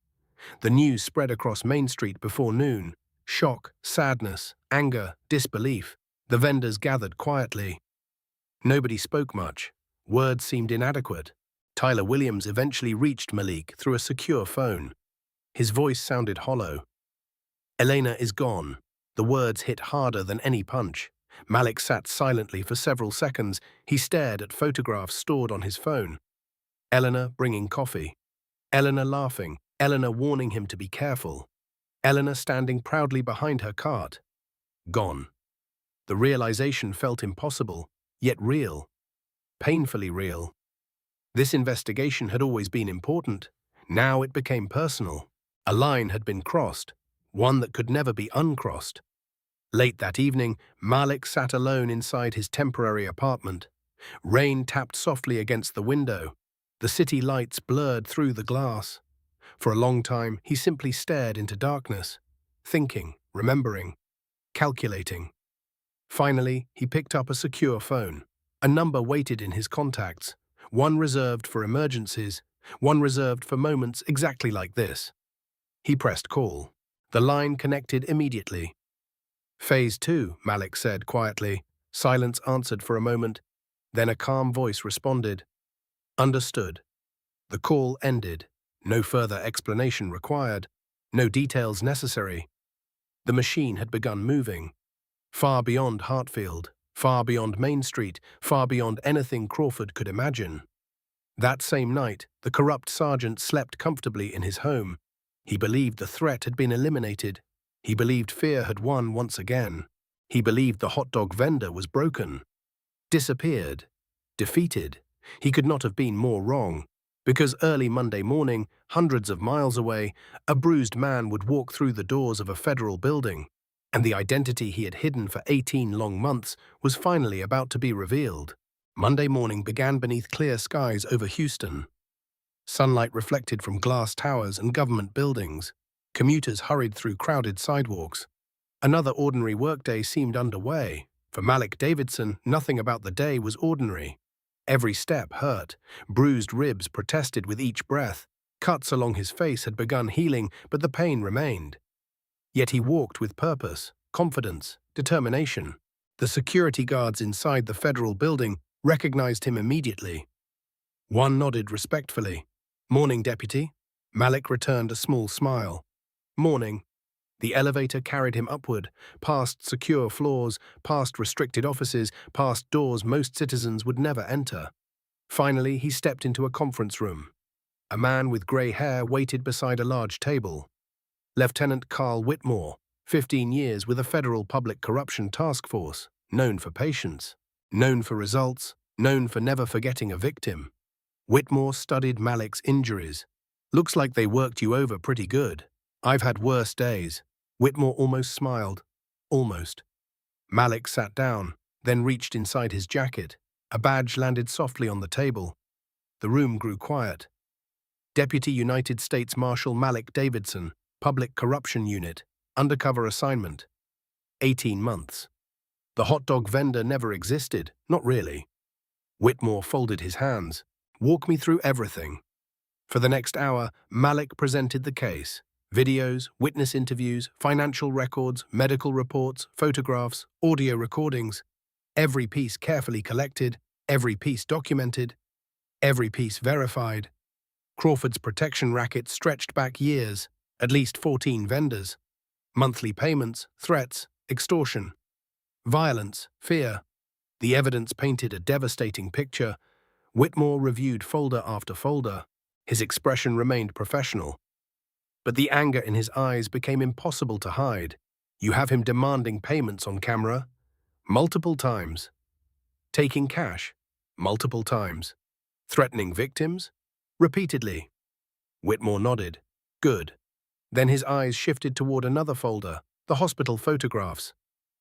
The news spread across Main Street before noon. Shock, sadness, anger, disbelief. The vendors gathered quietly. Nobody spoke much. Words seemed inadequate. Tyler Williams eventually reached Malik through a secure phone. His voice sounded hollow. "Elena is gone." The words hit harder than any punch. Malik sat silently for several seconds. He stared at photographs stored on his phone. Eleanor bringing coffee. Eleanor laughing. Eleanor warning him to be careful. Eleanor standing proudly behind her cart. Gone. The realization felt impossible, yet real. Painfully real. This investigation had always been important. Now it became personal. A line had been crossed, one that could never be uncrossed. Late that evening, Malik sat alone inside his temporary apartment. Rain tapped softly against the window. The city lights blurred through the glass. For a long time, he simply stared into darkness, thinking, remembering, calculating. Finally, he picked up a secure phone. A number waited in his contacts, one reserved for emergencies, one reserved for moments exactly like this. He pressed call. The line connected immediately. "Phase 2, Malik said quietly. Silence answered for a moment. Then a calm voice responded. "Understood." The call ended. No further explanation required. No details necessary. The machine had begun moving. Far beyond Hartfield, far beyond Main Street, far beyond anything Crawford could imagine. That same night, the corrupt sergeant slept comfortably in his home. He believed the threat had been eliminated. He believed fear had won once again. He believed the hot dog vendor was broken. Disappeared. Defeated. He could not have been more wrong. Because early Monday morning, hundreds of miles away, a bruised man would walk through the doors of a federal building, and the identity he had hidden for 18 long months was finally about to be revealed. Monday morning began beneath clear skies over Houston. Sunlight reflected from glass towers and government buildings. Commuters hurried through crowded sidewalks. Another ordinary workday seemed underway. For Malik Davidson, nothing about the day was ordinary. Every step hurt. Bruised ribs protested with each breath. Cuts along his face had begun healing, but the pain remained. Yet he walked with purpose, confidence, determination. The security guards inside the federal building recognized him immediately. One nodded respectfully. "Morning, Deputy." Malik returned a small smile. "Morning." The elevator carried him upward, past secure floors, past restricted offices, past doors most citizens would never enter. Finally, he stepped into a conference room. A man with grey hair waited beside a large table. Lieutenant Carl Whitmore, 15 years with a federal public corruption task force, known for patience, known for results, known for never forgetting a victim. Whitmore studied Malik's injuries. "Looks like they worked you over pretty good. I've had worse days." Whitmore almost smiled. Almost. Malik sat down, then reached inside his jacket. A badge landed softly on the table. The room grew quiet. Deputy United States Marshal Malik Davidson, Public Corruption Unit, undercover assignment. 18 months. The hot dog vendor never existed, not really. Whitmore folded his hands. "Walk me through everything." For the next hour, Malik presented the case. Videos, witness interviews, financial records, medical reports, photographs, audio recordings. Every piece carefully collected, every piece documented, every piece verified. Crawford's protection racket stretched back years, at least 14 vendors. Monthly payments, threats, extortion. Violence, fear. The evidence painted a devastating picture. Whitmore reviewed folder after folder. His expression remained professional. But the anger in his eyes became impossible to hide. You have him demanding payments on camera, multiple times. Taking cash, multiple times. Threatening victims, repeatedly. Whitmore nodded. Good. Then his eyes shifted toward another folder, the hospital photographs.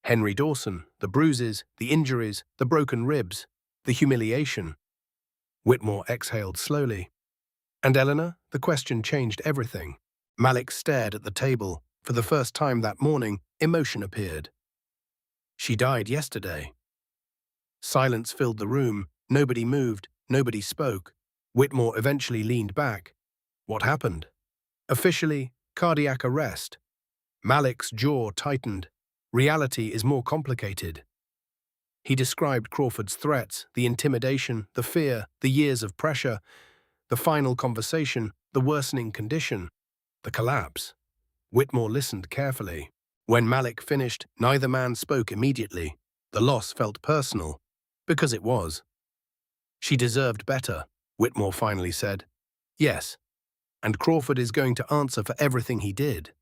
Henry Dawson, the bruises, the injuries, the broken ribs, the humiliation. Whitmore exhaled slowly. And Eleanor, the question changed everything. Malik stared at the table. For the first time that morning, emotion appeared. "She died yesterday." Silence filled the room. Nobody moved. Nobody spoke. Whitmore eventually leaned back. "What happened?" "Officially, cardiac arrest." Malik's jaw tightened. Reality is more complicated. He described Crawford's threats, the intimidation, the fear, the years of pressure, the final conversation, the worsening condition, the collapse. Whitmore listened carefully. When Malik finished, neither man spoke immediately. The loss felt personal, because it was. "She deserved better," Whitmore finally said. "Yes, and Crawford is going to answer for everything he did."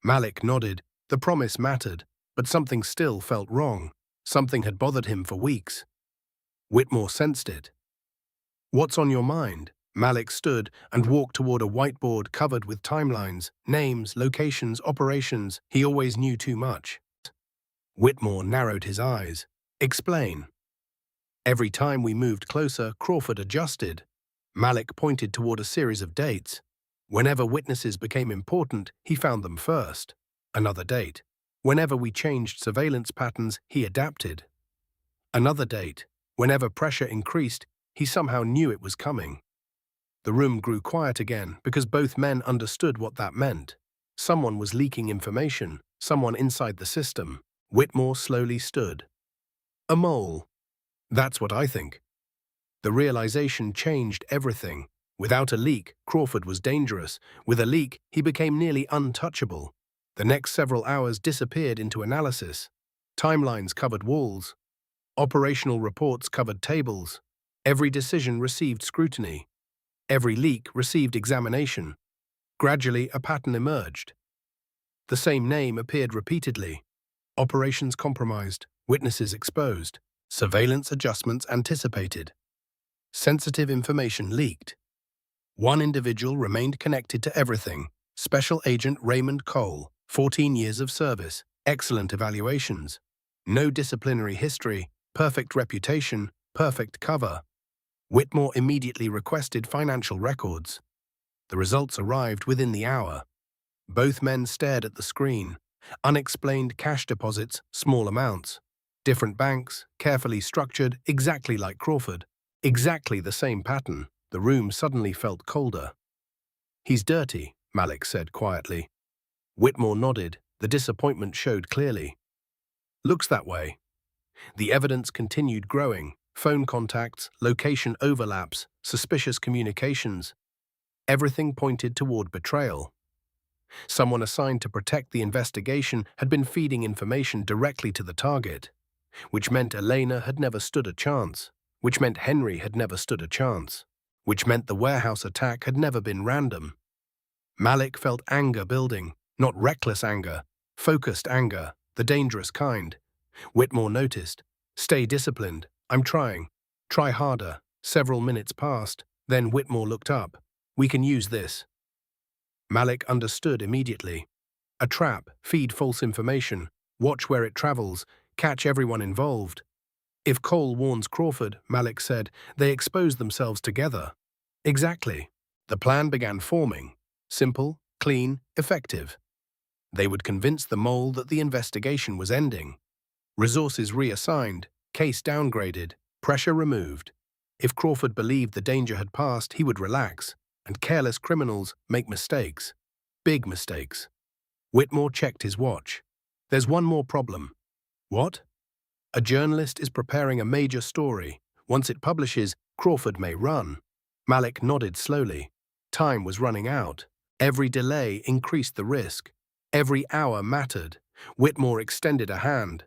Malik nodded. The promise mattered, but something still felt wrong. Something had bothered him for weeks. Whitmore sensed it. "What's on your mind?" Malik stood and walked toward a whiteboard covered with timelines, names, locations, operations. He always knew too much. Whitmore narrowed his eyes. Explain. Every time we moved closer, Crawford adjusted. Malik pointed toward a series of dates. Whenever witnesses became important, he found them first. Another date. Whenever we changed surveillance patterns, he adapted. Another date. Whenever pressure increased, he somehow knew it was coming. The room grew quiet again because both men understood what that meant. Someone was leaking information, someone inside the system. Whitmore slowly stood. A mole. That's what I think. The realization changed everything. Without a leak, Crawford was dangerous. With a leak, he became nearly untouchable. The next several hours disappeared into analysis. Timelines covered walls. Operational reports covered tables. Every decision received scrutiny. Every leak received examination. Gradually, a pattern emerged. The same name appeared repeatedly. Operations compromised, witnesses exposed, surveillance adjustments anticipated. Sensitive information leaked. One individual remained connected to everything. Special Agent Raymond Cole, 14 years of service, excellent evaluations. No disciplinary history, perfect reputation, perfect cover. Whitmore immediately requested financial records. The results arrived within the hour. Both men stared at the screen. Unexplained cash deposits, small amounts. Different banks, carefully structured, exactly like Crawford. Exactly the same pattern. The room suddenly felt colder. "He's dirty," Malik said quietly. Whitmore nodded. The disappointment showed clearly. "Looks that way." The evidence continued growing. Phone contacts, location overlaps, suspicious communications. Everything pointed toward betrayal. Someone assigned to protect the investigation had been feeding information directly to the target, which meant Elena had never stood a chance, which meant Henry had never stood a chance, which meant the warehouse attack had never been random. Malik felt anger building, not reckless anger, focused anger, the dangerous kind. Whitmore noticed. "Stay disciplined. I'm trying. Try harder." Several minutes passed. Then Whitmore looked up. "We can use this." Malik understood immediately. A trap, feed false information, watch where it travels, catch everyone involved. If Cole warns Crawford, Malik said, they expose themselves together. Exactly. The plan began forming. Simple, clean, effective. They would convince the mole that the investigation was ending. Resources reassigned, case downgraded, pressure removed. If Crawford believed the danger had passed, he would relax, and careless criminals make mistakes. Big mistakes. Whitmore checked his watch. "There's one more problem." "What?" "A journalist is preparing a major story. Once it publishes, Crawford may run." Malik nodded slowly. Time was running out. Every delay increased the risk. Every hour mattered. Whitmore extended a hand.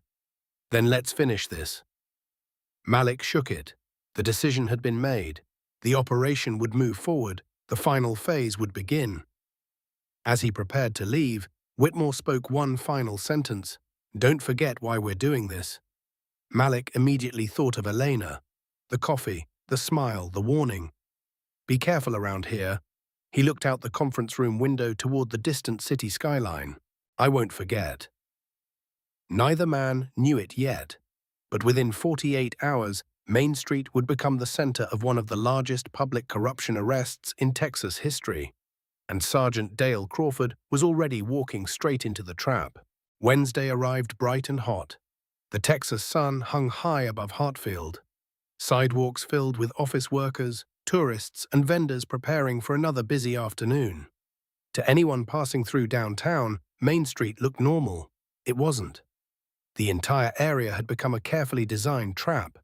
"Then let's finish this." Malik shook it. The decision had been made. The operation would move forward. The final phase would begin. As he prepared to leave, Whitmore spoke one final sentence. "Don't forget why we're doing this." Malik immediately thought of Elena. The coffee, the smile, the warning. "Be careful around here." He looked out the conference room window toward the distant city skyline. "I won't forget." Neither man knew it yet, but within 48 hours, Main Street would become the center of one of the largest public corruption arrests in Texas history, and Sergeant Dale Crawford was already walking straight into the trap. Wednesday arrived bright and hot. The Texas sun hung high above Hartfield. Sidewalks filled with office workers, tourists, and vendors preparing for another busy afternoon. To anyone passing through downtown, Main Street looked normal. It wasn't. The entire area had become a carefully designed trap.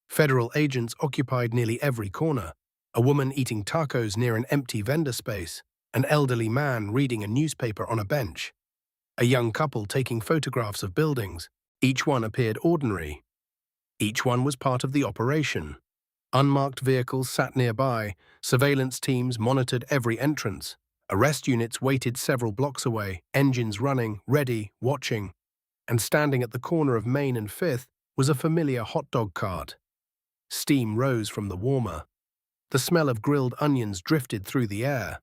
Federal agents occupied nearly every corner. A woman eating tacos near an empty vendor space. An elderly man reading a newspaper on a bench. A young couple taking photographs of buildings. Each one appeared ordinary. Each one was part of the operation. Unmarked vehicles sat nearby. Surveillance teams monitored every entrance. Arrest units waited several blocks away, engines running, ready, watching. And standing at the corner of Main and Fifth was a familiar hot dog cart. Steam rose from the warmer. The smell of grilled onions drifted through the air.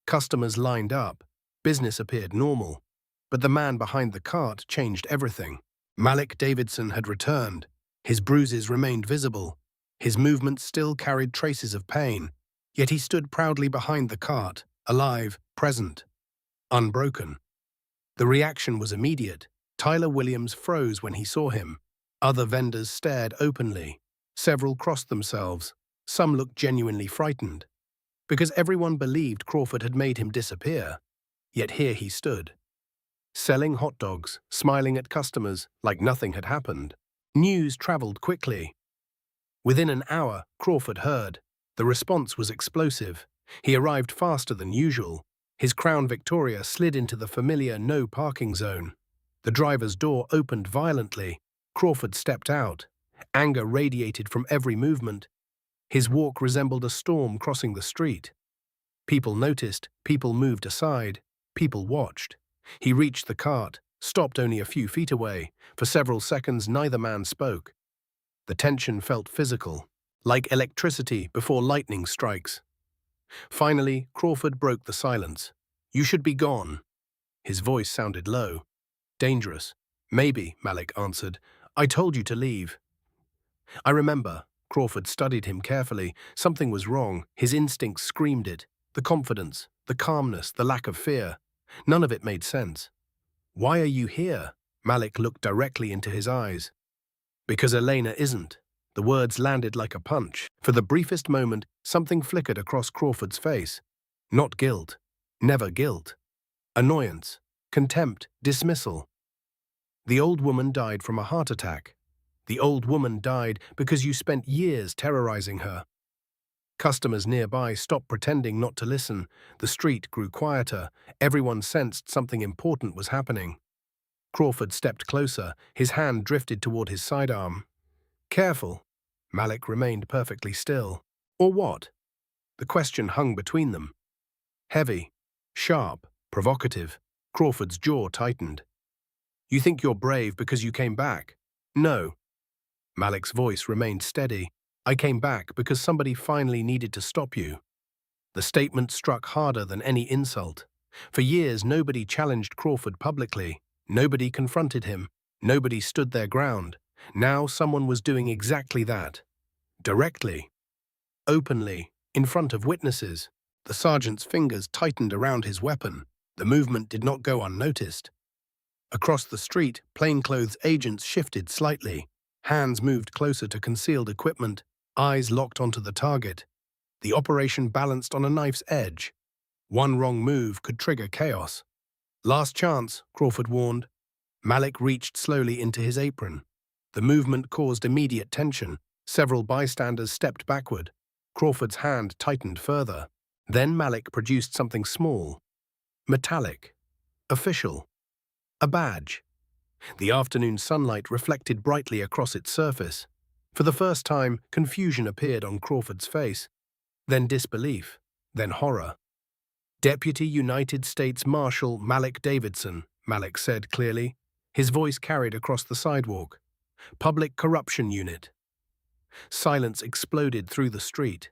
Customers lined up. Business appeared normal. But the man behind the cart changed everything. Malik Davidson had returned. His bruises remained visible. His movements still carried traces of pain, yet he stood proudly behind the cart, alive, present, unbroken. The reaction was immediate. Tyler Williams froze when he saw him. Other vendors stared openly. Several crossed themselves. Some looked genuinely frightened, because everyone believed Crawford had made him disappear. Yet here he stood, selling hot dogs, smiling at customers like nothing had happened. News traveled quickly. Within an hour, Crawford heard. The response was explosive. He arrived faster than usual. His Crown Victoria slid into the familiar no parking zone. The driver's door opened violently. Crawford stepped out. Anger radiated from every movement. His walk resembled a storm crossing the street. People noticed, people moved aside, people watched. He reached the cart, stopped only a few feet away. For several seconds, neither man spoke. The tension felt physical, like electricity before lightning strikes. Finally, Crawford broke the silence. "You should be gone." His voice sounded low. "Dangerous." "Maybe," Malik answered. "I told you to leave." "I remember." Crawford studied him carefully. Something was wrong. His instincts screamed it. The confidence, the calmness, the lack of fear. None of it made sense. "Why are you here?" Malik looked directly into his eyes. "Because Elena isn't." The words landed like a punch. For the briefest moment, something flickered across Crawford's face. Not guilt. Never guilt. Annoyance. Contempt. Dismissal. "The old woman died from a heart attack. The old woman died because you spent years terrorizing her." Customers nearby stopped pretending not to listen. The street grew quieter. Everyone sensed something important was happening. Crawford stepped closer. His hand drifted toward his sidearm. "Careful." Malik remained perfectly still. "Or what?" The question hung between them. Heavy, sharp, provocative. Crawford's jaw tightened. "You think you're brave because you came back?" "No." Malik's voice remained steady. "I came back because somebody finally needed to stop you." The statement struck harder than any insult. For years, nobody challenged Crawford publicly. Nobody confronted him. Nobody stood their ground. Now someone was doing exactly that. Directly. Openly. In front of witnesses. The sergeant's fingers tightened around his weapon. The movement did not go unnoticed. Across the street, plainclothes agents shifted slightly. Hands moved closer to concealed equipment. Eyes locked onto the target. The operation balanced on a knife's edge. One wrong move could trigger chaos. "Last chance," Crawford warned. Malik reached slowly into his apron. The movement caused immediate tension. Several bystanders stepped backward. Crawford's hand tightened further. Then Malik produced something small. Metallic. Official. A badge. The afternoon sunlight reflected brightly across its surface. For the first time, confusion appeared on Crawford's face. Then disbelief. Then horror. "Deputy United States Marshal Malik Davidson," Malik said clearly. His voice carried across the sidewalk. "Public Corruption Unit." Silence exploded through the street.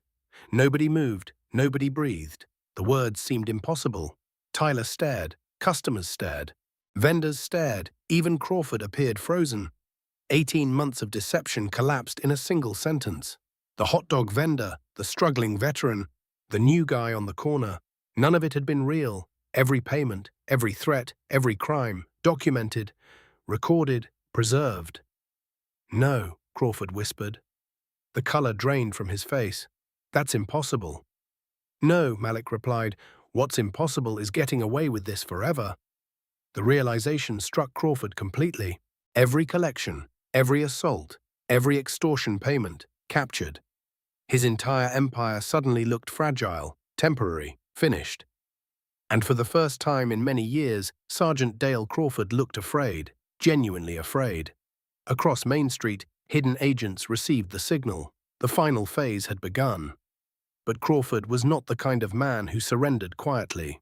Nobody moved, nobody breathed. The words seemed impossible. Tyler stared, customers stared, vendors stared, even Crawford appeared frozen. 18 months of deception collapsed in a single sentence. The hot dog vendor, the struggling veteran, the new guy on the corner. None of it had been real. Every payment, every threat, every crime, documented, recorded, preserved. "No," Crawford whispered. The color drained from his face. "That's impossible." "No," Malik replied. "What's impossible is getting away with this forever." The realization struck Crawford completely. Every collection, every assault, every extortion payment, captured. His entire empire suddenly looked fragile, temporary, finished. And for the first time in many years, Sergeant Dale Crawford looked afraid, genuinely afraid. Across Main Street, hidden agents received the signal. The final phase had begun. But Crawford was not the kind of man who surrendered quietly.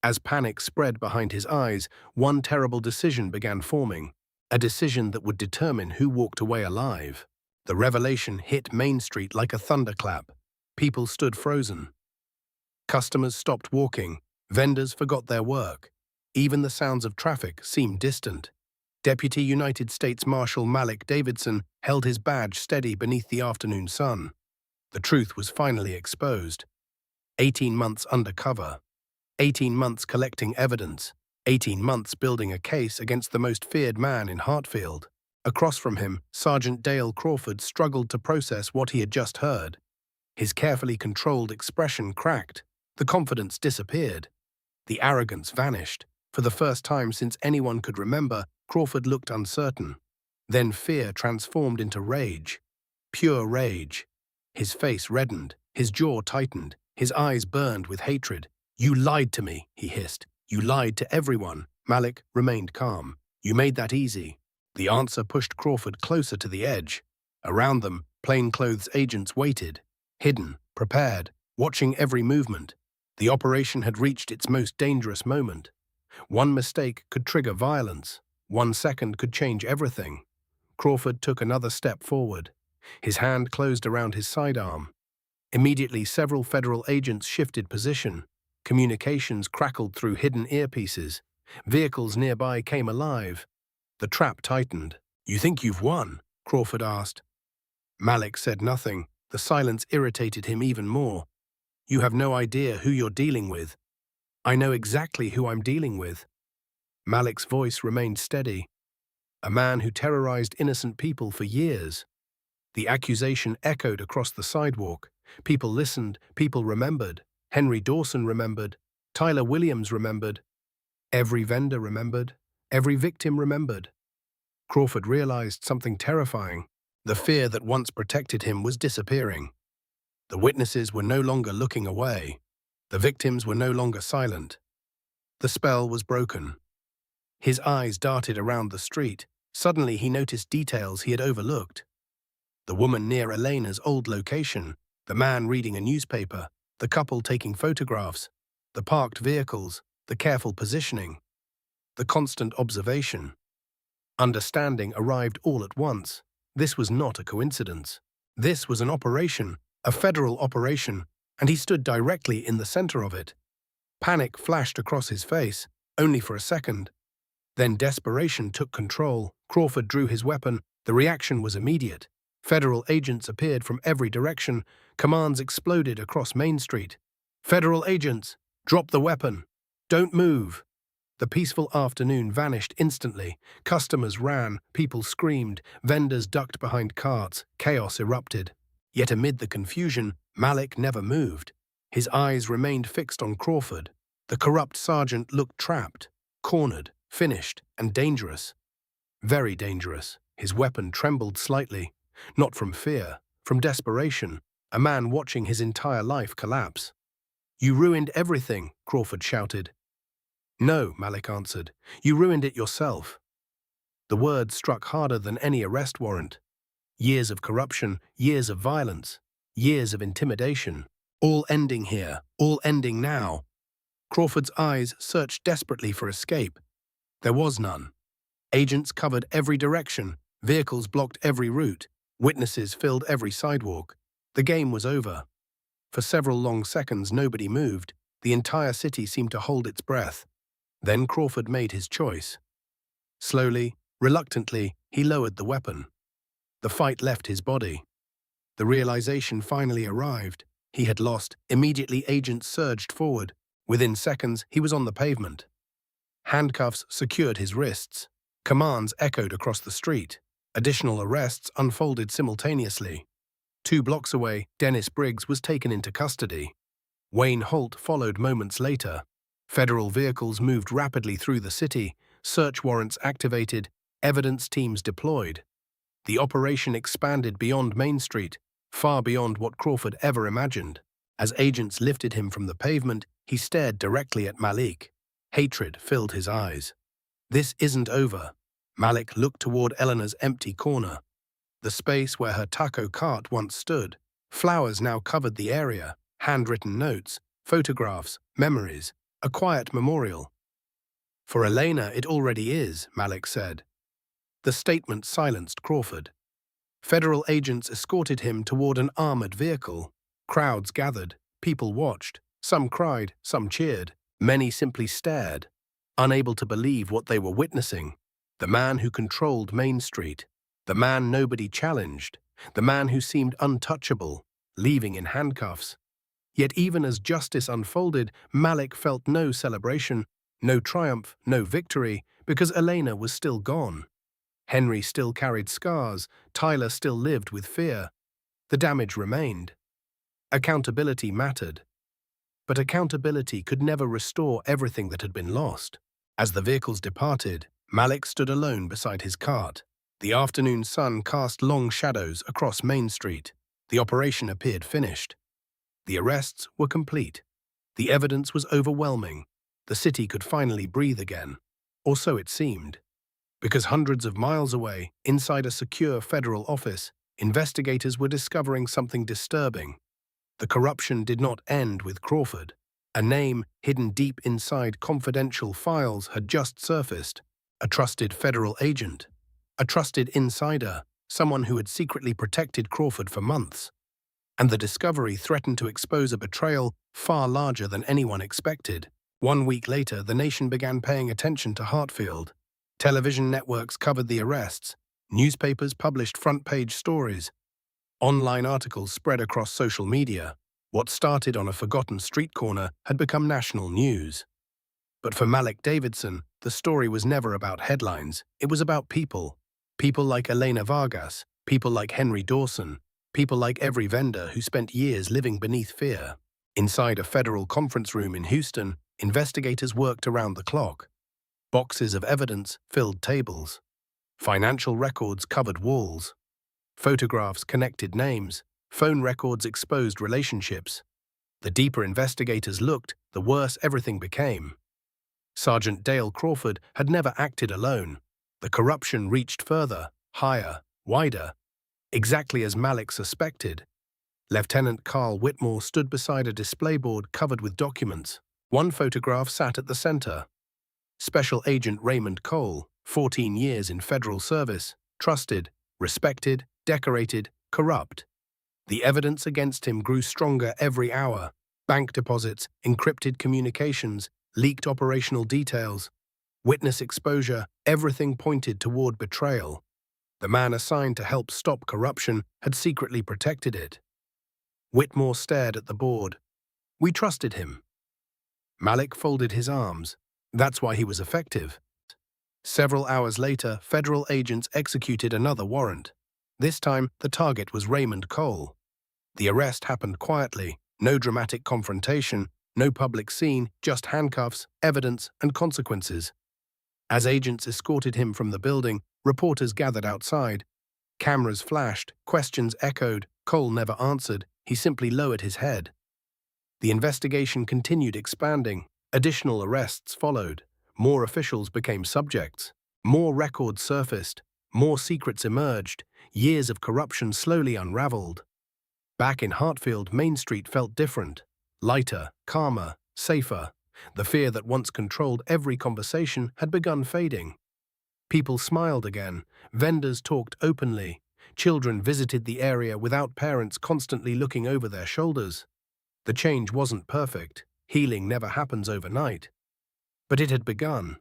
As panic spread behind his eyes, one terrible decision began forming. A decision that would determine who walked away alive. The revelation hit Main Street like a thunderclap. People stood frozen. Customers stopped walking. Vendors forgot their work. Even the sounds of traffic seemed distant. Deputy United States Marshal Malik Davidson held his badge steady beneath the afternoon sun. The truth was finally exposed. 18 months undercover. 18 months collecting evidence. 18 months building a case against the most feared man in Hartfield. Across from him, Sergeant Dale Crawford struggled to process what he had just heard. His carefully controlled expression cracked. The confidence disappeared. The arrogance vanished. For the first time since anyone could remember, Crawford looked uncertain. Then fear transformed into rage. Pure rage. His face reddened, his jaw tightened, his eyes burned with hatred. "You lied to me," he hissed. "You lied to everyone." Malik remained calm. "You made that easy." The answer pushed Crawford closer to the edge. Around them, plainclothes agents waited, hidden, prepared, watching every movement. The operation had reached its most dangerous moment. One mistake could trigger violence. 1 second could change everything. Crawford took another step forward. His hand closed around his sidearm. Immediately, several federal agents shifted position. Communications crackled through hidden earpieces. Vehicles nearby came alive. The trap tightened. "You think you've won?" Crawford asked. Malik said nothing. The silence irritated him even more. "You have no idea who you're dealing with." "I know exactly who I'm dealing with." Malik's voice remained steady. "A man who terrorized innocent people for years." The accusation echoed across the sidewalk. People listened, people remembered. Henry Dawson remembered. Tyler Williams remembered. Every vendor remembered. Every victim remembered. Crawford realized something terrifying. The fear that once protected him was disappearing. The witnesses were no longer looking away. The victims were no longer silent. The spell was broken. His eyes darted around the street. Suddenly he noticed details he had overlooked. The woman near Elena's old location, the man reading a newspaper, the couple taking photographs, the parked vehicles, the careful positioning, the constant observation. Understanding arrived all at once. This was not a coincidence. This was an operation, a federal operation, and he stood directly in the center of it. Panic flashed across his face, only for a second. Then desperation took control. Crawford drew his weapon. The reaction was immediate. Federal agents appeared from every direction. Commands exploded across Main Street. "Federal agents, drop the weapon. Don't move." The peaceful afternoon vanished instantly. Customers ran, people screamed, vendors ducked behind carts, chaos erupted. Yet amid the confusion, Malik never moved. His eyes remained fixed on Crawford. The corrupt sergeant looked trapped, cornered, finished, and dangerous. Very dangerous. His weapon trembled slightly. Not from fear, from desperation, a man watching his entire life collapse. "You ruined everything," Crawford shouted. "No," Malik answered. "You ruined it yourself." The words struck harder than any arrest warrant. Years of corruption, years of violence, years of intimidation. All ending here, all ending now. Crawford's eyes searched desperately for escape. There was none. Agents covered every direction, vehicles blocked every route, witnesses filled every sidewalk. The game was over. For several long seconds nobody moved. The entire city seemed to hold its breath. Then Crawford made his choice. Slowly, reluctantly, he lowered the weapon. The fight left his body. The realization finally arrived. He had lost. Immediately agents surged forward. Within seconds, he was on the pavement. Handcuffs secured his wrists. Commands echoed across the street. Additional arrests unfolded simultaneously. 2 blocks away, Dennis Briggs was taken into custody. Wayne Holt followed moments later. Federal vehicles moved rapidly through the city, search warrants activated, evidence teams deployed. The operation expanded beyond Main Street, far beyond what Crawford ever imagined. As agents lifted him from the pavement, he stared directly at Malik. Hatred filled his eyes. "This isn't over." Malik looked toward Eleanor's empty corner. The space where her taco cart once stood. Flowers now covered the area, handwritten notes, photographs, memories, a quiet memorial. "For Elena, it already is," Malik said. The statement silenced Crawford. Federal agents escorted him toward an armored vehicle. Crowds gathered, people watched. Some cried, some cheered. Many simply stared, unable to believe what they were witnessing. The man who controlled Main Street. The man nobody challenged. The man who seemed untouchable, leaving in handcuffs. Yet even as justice unfolded, Malik felt no celebration, no triumph, no victory, because Elena was still gone. Henry still carried scars, Tyler still lived with fear. The damage remained. Accountability mattered. But accountability could never restore everything that had been lost. As the vehicles departed, Malik stood alone beside his cart. The afternoon sun cast long shadows across Main Street. The operation appeared finished. The arrests were complete. The evidence was overwhelming. The city could finally breathe again. Or so it seemed. Because hundreds of miles away, inside a secure federal office, investigators were discovering something disturbing. The corruption did not end with Crawford. A name hidden deep inside confidential files had just surfaced. A trusted federal agent. A trusted insider, someone who had secretly protected Crawford for months. And the discovery threatened to expose a betrayal far larger than anyone expected. 1 week later, the nation began paying attention to Hartfield. Television networks covered the arrests. Newspapers published front-page stories. Online articles spread across social media. What started on a forgotten street corner had become national news. But for Malik Davidson, the story was never about headlines. It was about people. People like Elena Vargas, people like Henry Dawson, people like every vendor who spent years living beneath fear. Inside a federal conference room in Houston, investigators worked around the clock. Boxes of evidence filled tables. Financial records covered walls. Photographs connected names. Phone records exposed relationships. The deeper investigators looked, the worse everything became. Sergeant Dale Crawford had never acted alone. The corruption reached further, higher, wider. Exactly as Malik suspected. Lieutenant Carl Whitmore stood beside a display board covered with documents. One photograph sat at the center. Special Agent Raymond Cole, 14 years in federal service, trusted, respected, decorated, corrupt. The evidence against him grew stronger every hour. Bank deposits, encrypted communications, leaked operational details. Witness exposure, everything pointed toward betrayal. The man assigned to help stop corruption had secretly protected it. Whitmore stared at the board. We trusted him. Malik folded his arms. That's why he was effective. Several hours later, federal agents executed another warrant. This time, the target was Raymond Cole. The arrest happened quietly. No dramatic confrontation, no public scene, just handcuffs, evidence, and consequences. As agents escorted him from the building, reporters gathered outside. Cameras flashed, questions echoed. Cole never answered. He simply lowered his head. The investigation continued expanding. Additional arrests followed. More officials became subjects. More records surfaced. More secrets emerged. Years of corruption slowly unraveled. Back in Hartfield, Main Street felt different. Lighter, calmer, safer. The fear that once controlled every conversation had begun fading. People smiled again. Vendors talked openly. Children visited the area without parents constantly looking over their shoulders. The change wasn't perfect. Healing never happens overnight. But it had begun.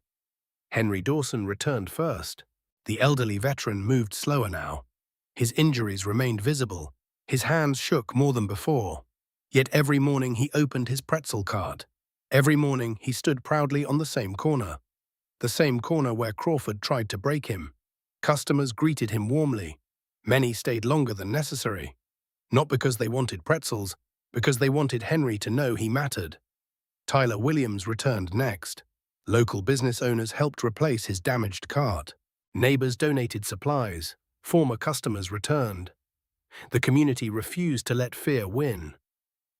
Henry Dawson returned first. The elderly veteran moved slower now. His injuries remained visible. His hands shook more than before. Yet every morning he opened his pretzel cart. Every morning he stood proudly on the same corner. The same corner where Crawford tried to break him. Customers greeted him warmly. Many stayed longer than necessary. Not because they wanted pretzels, because they wanted Henry to know he mattered. Tyler Williams returned next. Local business owners helped replace his damaged cart. Neighbors donated supplies. Former customers returned. The community refused to let fear win.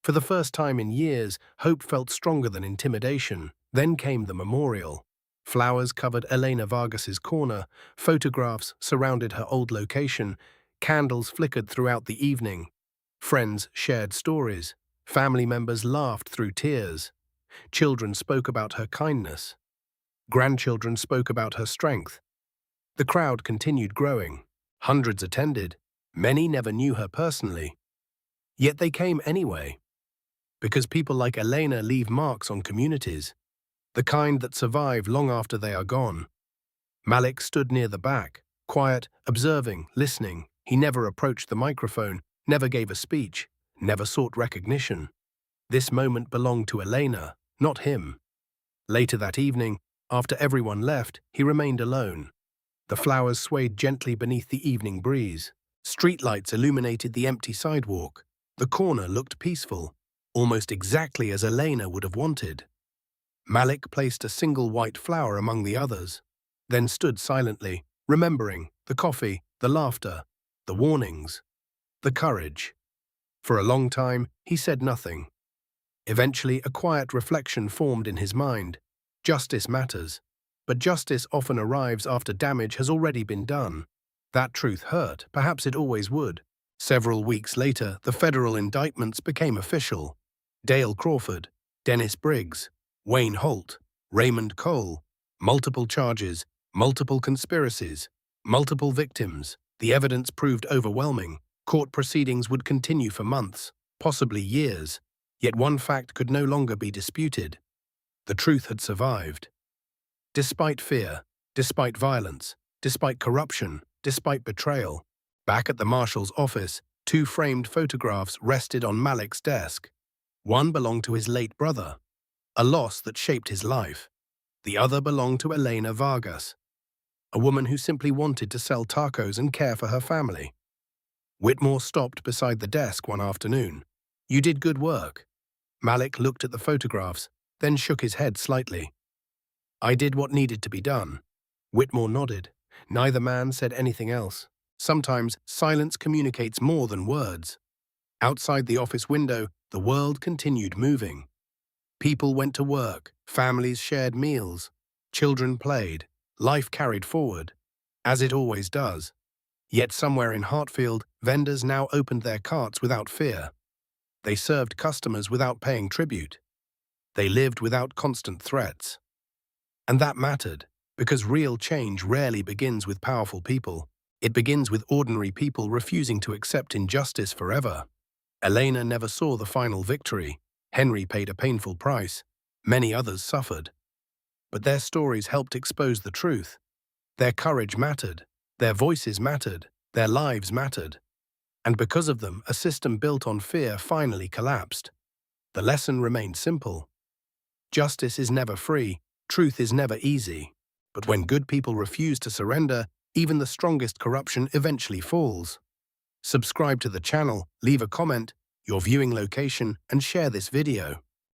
For the first time in years, hope felt stronger than intimidation. Then came the memorial. Flowers covered Elena Vargas's corner, photographs surrounded her old location, candles flickered throughout the evening. Friends shared stories. Family members laughed through tears. Children spoke about her kindness. Grandchildren spoke about her strength. The crowd continued growing. Hundreds attended. Many never knew her personally. Yet they came anyway. Because people like Elena leave marks on communities, the kind that survive long after they are gone. Malik stood near the back, quiet, observing, listening. He never approached the microphone, never gave a speech, never sought recognition. This moment belonged to Elena, not him. Later that evening, after everyone left, he remained alone. The flowers swayed gently beneath the evening breeze. Streetlights illuminated the empty sidewalk. The corner looked peaceful, almost exactly as Elena would have wanted. Malik placed a single white flower among the others, then stood silently, remembering the coffee, the laughter, the warnings, the courage. For a long time, he said nothing. Eventually, a quiet reflection formed in his mind. Justice matters, but justice often arrives after damage has already been done. That truth hurt, perhaps it always would. Several weeks later, the federal indictments became official. Dale Crawford, Dennis Briggs, Wayne Holt, Raymond Cole, multiple charges, multiple conspiracies, multiple victims. The evidence proved overwhelming. Court proceedings would continue for months, possibly years. Yet one fact could no longer be disputed. The truth had survived. Despite fear, despite violence, despite corruption, despite betrayal, back at the Marshal's office, two framed photographs rested on Malik's desk. One belonged to his late brother, a loss that shaped his life. The other belonged to Elena Vargas, a woman who simply wanted to sell tacos and care for her family. Whitmore stopped beside the desk one afternoon. "You did good work." Malik looked at the photographs, then shook his head slightly. "I did what needed to be done." Whitmore nodded. Neither man said anything else. Sometimes silence communicates more than words. Outside the office window, the world continued moving. People went to work, families shared meals, children played, life carried forward, as it always does. Yet somewhere in Hartfield, vendors now opened their carts without fear. They served customers without paying tribute. They lived without constant threats. And that mattered, because real change rarely begins with powerful people. It begins with ordinary people refusing to accept injustice forever. Elena never saw the final victory. Henry paid a painful price. Many others suffered. But their stories helped expose the truth. Their courage mattered. Their voices mattered. Their lives mattered. And because of them, a system built on fear finally collapsed. The lesson remained simple. Justice is never free. Truth is never easy. But when good people refuse to surrender, even the strongest corruption eventually falls. Subscribe to the channel, leave a comment, your viewing location, and share this video.